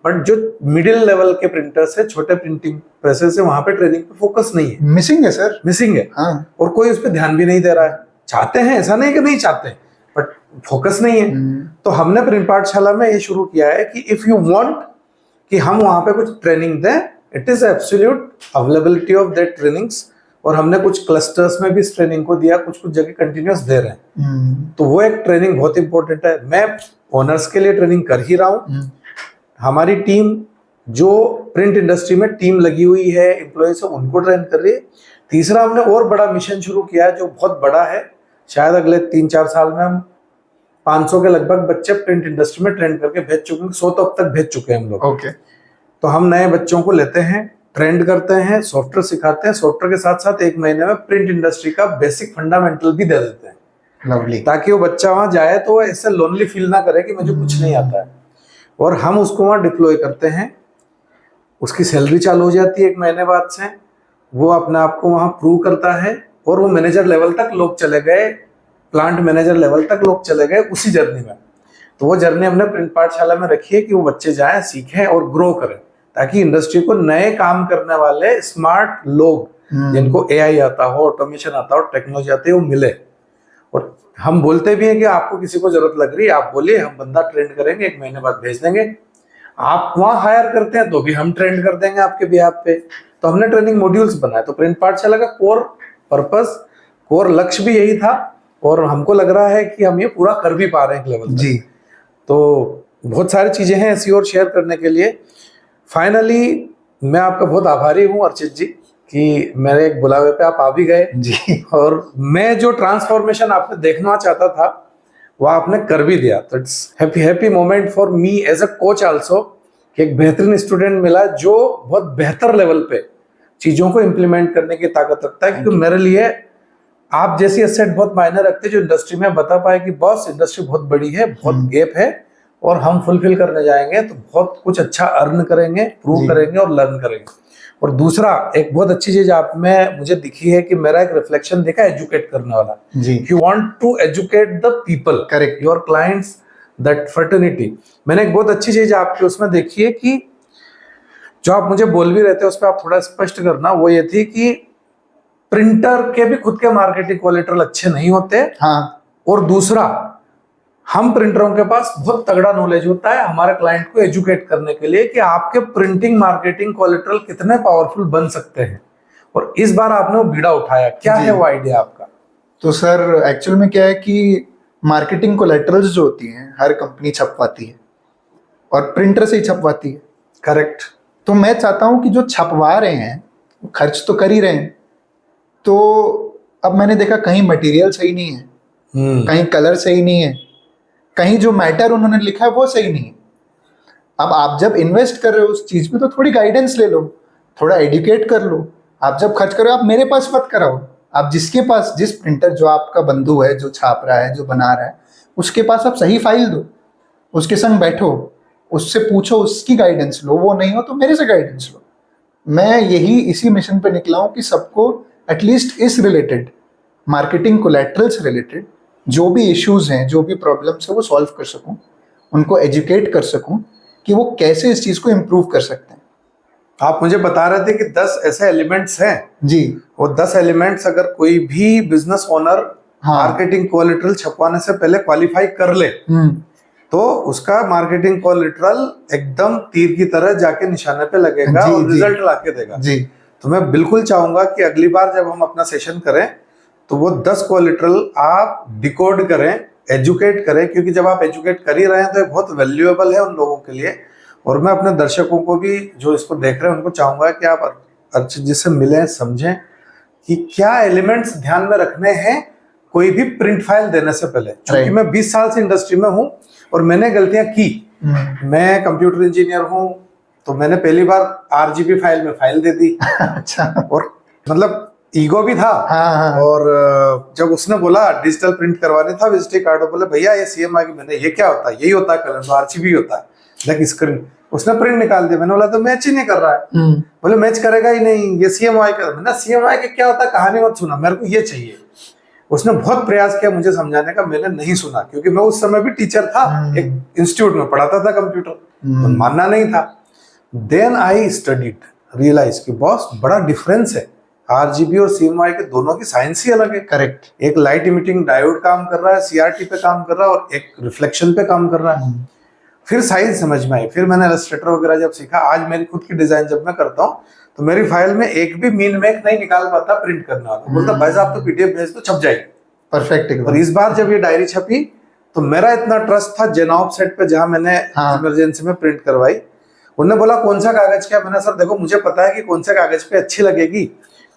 बट जो मिडिल लेवल के प्रिंटर्स है, छोटे प्रिंटिंग प्रेसेस है, वहां पे ट्रेनिंग पे फोकस नहीं है, मिसिंग है सर, मिसिंग है। हाँ। और कोई उस पर ध्यान भी नहीं दे रहा है। चाहते हैं, ऐसा नहीं कि नहीं चाहते, बट फोकस नहीं है। तो हमने प्रिंट पाठशाला में ये शुरू किया है कि इफ यू वांट कि हम वहां पे कुछ ट्रेनिंग दें, it is absolute availability of that trainings. और हमने कुछ क्लस्टर्स में भी इस ट्रेनिंग को दिया, कुछ जगह कंटिन्यूस दे रहे हैं। तो वो एक ट्रेनिंग बहुत इंपॉर्टेंट है। मैं ओनर्स के लिए ट्रेनिंग कर ही रहा हूँ। हमारी टीम जो प्रिंट इंडस्ट्री में टीम लगी हुई है, एम्प्लॉयज है, उनको ट्रेन कर रही है। तीसरा, हमने और बड़ा मिशन शुरू किया है जो बहुत बड़ा है। शायद अगले 3-4 साल में हम 500 के लगभग बच्चे प्रिंट इंडस्ट्री में ट्रेन करके भेज चुके हैं। 100 तो अब तक भेज चुके हैं हम लोग। ओके। तो हम नए बच्चों को लेते हैं, ट्रेंड करते हैं, सॉफ्टवेयर सिखाते हैं, सॉफ्टवेयर के साथ साथ 1 महीने में प्रिंट इंडस्ट्री का बेसिक फंडामेंटल भी दे देते हैं। लवली। ताकि वो बच्चा वहां जाए तो ऐसे लोनली फील ना करे कि मुझे कुछ नहीं आता है। और हम उसको वहां डिप्लॉय करते हैं, उसकी सैलरी चालू हो जाती है 1 महीने बाद से, वो अपने आप को वहां प्रूव करता है, और वो मैनेजर लेवल तक लोग चले गए, प्लांट मैनेजर लेवल तक लोग चले गए उसी जर्नी में। तो वो जर्नी हमने प्रिंट पाठशाला में रखी है कि वो बच्चे जाएं, सीखें और ग्रो करें, ताकि इंडस्ट्री को नए काम करने वाले स्मार्ट लोग, जिनको AI आता हो, ऑटोमेशन आता हो, टेक्नोलॉजी आती है, वो मिले। और हम बोलते भी हैं कि आपको किसी को जरूरत लग रही है, आप बोलिए, हम बंदा ट्रेंड करेंगे, 1 महीने बाद भेज देंगे। आप वहां हायर करते हैं तो भी हम ट्रेंड कर देंगे आपके बिहाफ पे। तो हमने ट्रेनिंग मॉड्यूल्स बनाए। तो प्रिंट पाठशाला का कोर पर्पस, कोर लक्ष्य भी यही था, और हमको लग रहा है कि हम ये पूरा कर भी पा रहे हैं एक लेवल जी। तो बहुत सारी चीजें हैं ऐसी और शेयर करने के लिए। फाइनली मैं आपका बहुत आभारी हूँ अर्चित जी कि मेरे एक बुलावे पे आप आ भी गए जी। और मैं जो ट्रांसफॉर्मेशन आपने देखना चाहता था वो आपने कर भी दिया, तो it's happy happy moment for me as a coach also कि एक बेहतरीन स्टूडेंट मिला जो बहुत बेहतर लेवल पे चीजों को इम्प्लीमेंट करने की ताकत रखता है। क्योंकि मेरे लिए आप जैसी एसेट बहुत मायने रखते हैं जो इंडस्ट्री में बता पाए कि बॉस इंडस्ट्री बहुत बड़ी है, बहुत गैप है और हम फुलफिल करने जाएंगे तो बहुत कुछ अच्छा अर्न करेंगे, प्रूव करेंगे और लर्न करेंगे। और दूसरा एक बहुत अच्छी चीज आप में मुझे दिखी है कि मेरा एक रिफ्लेक्शन देखा एजुकेट करने वाला जी। You want to educate the people, correct, your clients, that fraternity. मैंने एक बहुत अच्छी चीज आपके उसमें देखी है कि जो आप मुझे बोल भी रहे थे उस पर आप थोड़ा स्पष्ट करना, वो ये थी कि प्रिंटर के भी खुद के मार्केटिंग कोलेटरल अच्छे नहीं होते। हाँ। और दूसरा हम प्रिंटरों के पास बहुत तगड़ा नॉलेज होता है हमारे क्लाइंट को एजुकेट करने के लिए कि आपके प्रिंटिंग मार्केटिंग कोलेटरल कितने पावरफुल बन सकते हैं। और इस बार आपने वो बीड़ा उठाया, क्या है वो आइडिया आपका? तो सर एक्चुअल में क्या है कि मार्केटिंग कोलेटरल्स जो होती हैं हर कंपनी छपवाती है और प्रिंटर से ही छपवाती है। करेक्ट। तो मैं चाहता हूं कि जो छपवा रहे हैं वो खर्च तो कर ही रहे हैं, तो अब मैंने देखा कहीं मटेरियल सही नहीं है, कहीं कलर सही नहीं है, कहीं जो मैटर उन्होंने लिखा है वो सही नहीं है। अब आप जब इन्वेस्ट कर रहे हो उस चीज में तो थोड़ी गाइडेंस ले लो, थोड़ा एडुकेट कर लो। आप जब खर्च करो आप मेरे पास मत कराओ, आप जिसके पास, जिस प्रिंटर जो आपका बंधु है जो छाप रहा है जो बना रहा है उसके पास आप सही फाइल दो, उसके संग बैठो, उससे पूछो, उसकी गाइडेंस लो। वो नहीं हो तो मेरे से गाइडेंस लो। मैं यही इसी मिशन पे निकला हूँ कि सबको एटलीस्ट इस रिलेटेड, मार्केटिंग कोलैटरल से रिलेटेड जो भी इश्यूज हैं, जो भी प्रॉब्लम्स है वो सॉल्व कर सकूं, उनको एजुकेट कर सकूं कि वो कैसे इस चीज को इम्प्रूव कर सकते हैं। आप मुझे बता रहे थे कि 10 ऐसे एलिमेंट्स हैं जी। वो 10 एलिमेंट्स अगर कोई भी बिजनेस ओनर मार्केटिंग कोलेटरल छपवाने से पहले क्वालिफाई कर ले तो उसका मार्केटिंग कोलेटरल एकदम तीर की तरह जाके निशाने पे लगेगा और रिजल्ट लाके देगा। जी। तो मैं बिल्कुल चाहूंगा कि अगली बार जब हम अपना सेशन करें तो वो 10 कोलेटरल आप डिकोड करें, एजुकेट करें, क्योंकि जब आप एजुकेट कर ही रहे हैं तो ये बहुत वैल्यूएबल है उन लोगों के लिए। और मैं अपने दर्शकों को भी जो इसको देख रहे हैं उनको चाहूंगा कि आप अर्चित जी से मिलें, समझें कि क्या एलिमेंट्स ध्यान में रखने हैं कोई भी प्रिंट फाइल देने से पहले। क्योंकि मैं 20 साल से इंडस्ट्री में हूं और मैंने गलतियां की। मैं कंप्यूटर इंजीनियर हूं तो मैंने पहली बार RGB फाइल में फाइल दे दी। अच्छा। और मतलब ईगो भी था। हाँ। और जब उसने बोला डिजिटल प्रिंट करवाने था विजिटिंग कार्ड, बोले भैया ये CMYK की, मैंने ये क्या होता है? यही होता है कलर, तो RGB होता है, लाइक स्क्रीन। उसने प्रिंट निकाल दिया, मैंने बोला तो मैच ही नहीं कर रहा है। बोले मैच करेगा ही नहीं, ये CMYK का। मैंने CMYK क्या होता है कहानी मत सुना, मेरे को ये चाहिए। उसने बहुत प्रयास किया मुझे समझाने का, मैंने नहीं सुना क्योंकि मैं उस समय भी टीचर था, एक इंस्टीट्यूट में पढ़ाता था कंप्यूटर, तो मानना नहीं था। देन आई स्टडीड, रियलाइज कि बॉस बड़ा डिफरेंस है, RGB और CMYK दोनों की साइंस ही अलग है। करेक्ट। एक लाइट इमिटिंग डायोड काम कर रहा है, CRT पे काम कर रहा है, और एक रिफ्लेक्शन पे काम कर रहा है। फिर साइंस समझ में आई, फिर मैंने इलस्ट्रेटर वगैरह जब सीखा, आज मेरी खुद की डिजाइन जब मैं करता हूँ तो मेरी फाइल में एक भी मीन मेक नहीं निकाल पाता प्रिंट करने वाला, बोलता भाई साहब तो PDF भेज दो, छप जाएगी। परफेक्ट। और इस बार जब ये डायरी छपी तो मेरा इतना ट्रस्ट था जेनॉब सेट पे जहां मैंने इमरजेंसी में प्रिंट करवाई। उन्होंने बोला कौन सा कागज क्या? मैंने सर देखो मुझे पता है कि कौन से कागज पे अच्छी लगेगी,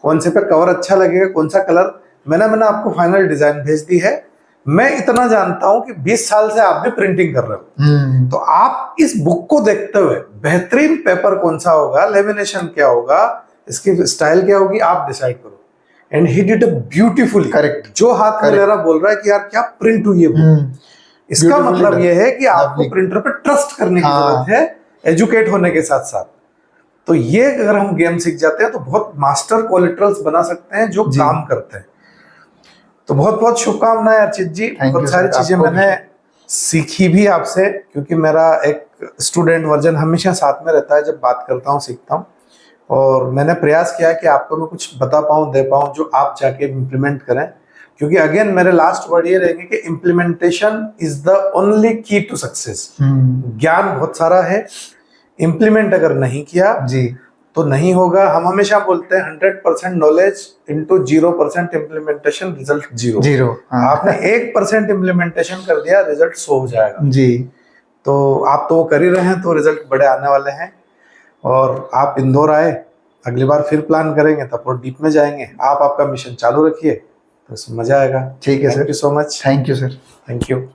कौन से पे कवर अच्छा लगेगा, कौन सा कलर। मैंने आपको फाइनल डिजाइन भेज दी है। मैं इतना जानता हूं कि 20 साल से आप भी प्रिंटिंग कर रहे हो, तो आप इस बुक को देखते हुए बेहतरीन पेपर कौन सा होगा, लेमिनेशन क्या होगा, इसकी स्टाइल क्या होगी, आप डिसाइड करो। And he did beautifully. Correct. जो हाथ में ले रहा बोल रहा है कि यार क्या प्रिंट हुई है बुक। इसका मतलब ये है कि आपको प्रिंटर पे ट्रस्ट करने की जरूरत है, एजुकेट होने के साथ साथ। तो ये अगर हम गेम सीख जाते हैं तो बहुत मास्टर कोलेटरल्स बना सकते हैं जो काम करते हैं। तो बहुत बहुत शुभकामनाएं अर्चित जी। बहुत सारी चीजें मैंने सीखी भी आपसे, क्योंकि मेरा एक स्टूडेंट वर्जन हमेशा साथ में रहता है, जब बात करता हूँ सीखता हूँ। और मैंने प्रयास किया कि आपको मैं कुछ बता पाऊँ, दे पाऊँ जो आप जाके इम्प्लीमेंट करें। क्योंकि अगेन मेरे लास्ट वर्ड ये रहेंगे कि इम्प्लीमेंटेशन इज द ओनली की टू सक्सेस। ज्ञान बहुत सारा है, इम्प्लीमेंट अगर नहीं किया जी तो नहीं होगा। हम हमेशा बोलते हैं 100% knowledge into 0% implementation, result zero. आपने 1% इम्प्लीमेंटेशन कर दिया, रिजल्ट 100 हो जाएगा जी। तो आप तो वो कर ही रहे हैं, तो रिजल्ट बड़े आने वाले हैं। और आप इंदौर आए, अगली बार फिर प्लान करेंगे तब और डीप में जाएंगे। आप आपका मिशन चालू रखिए, तो इसमें मजा आएगा। ठीक है sir, thank you so much. Thank you sir. Thank you.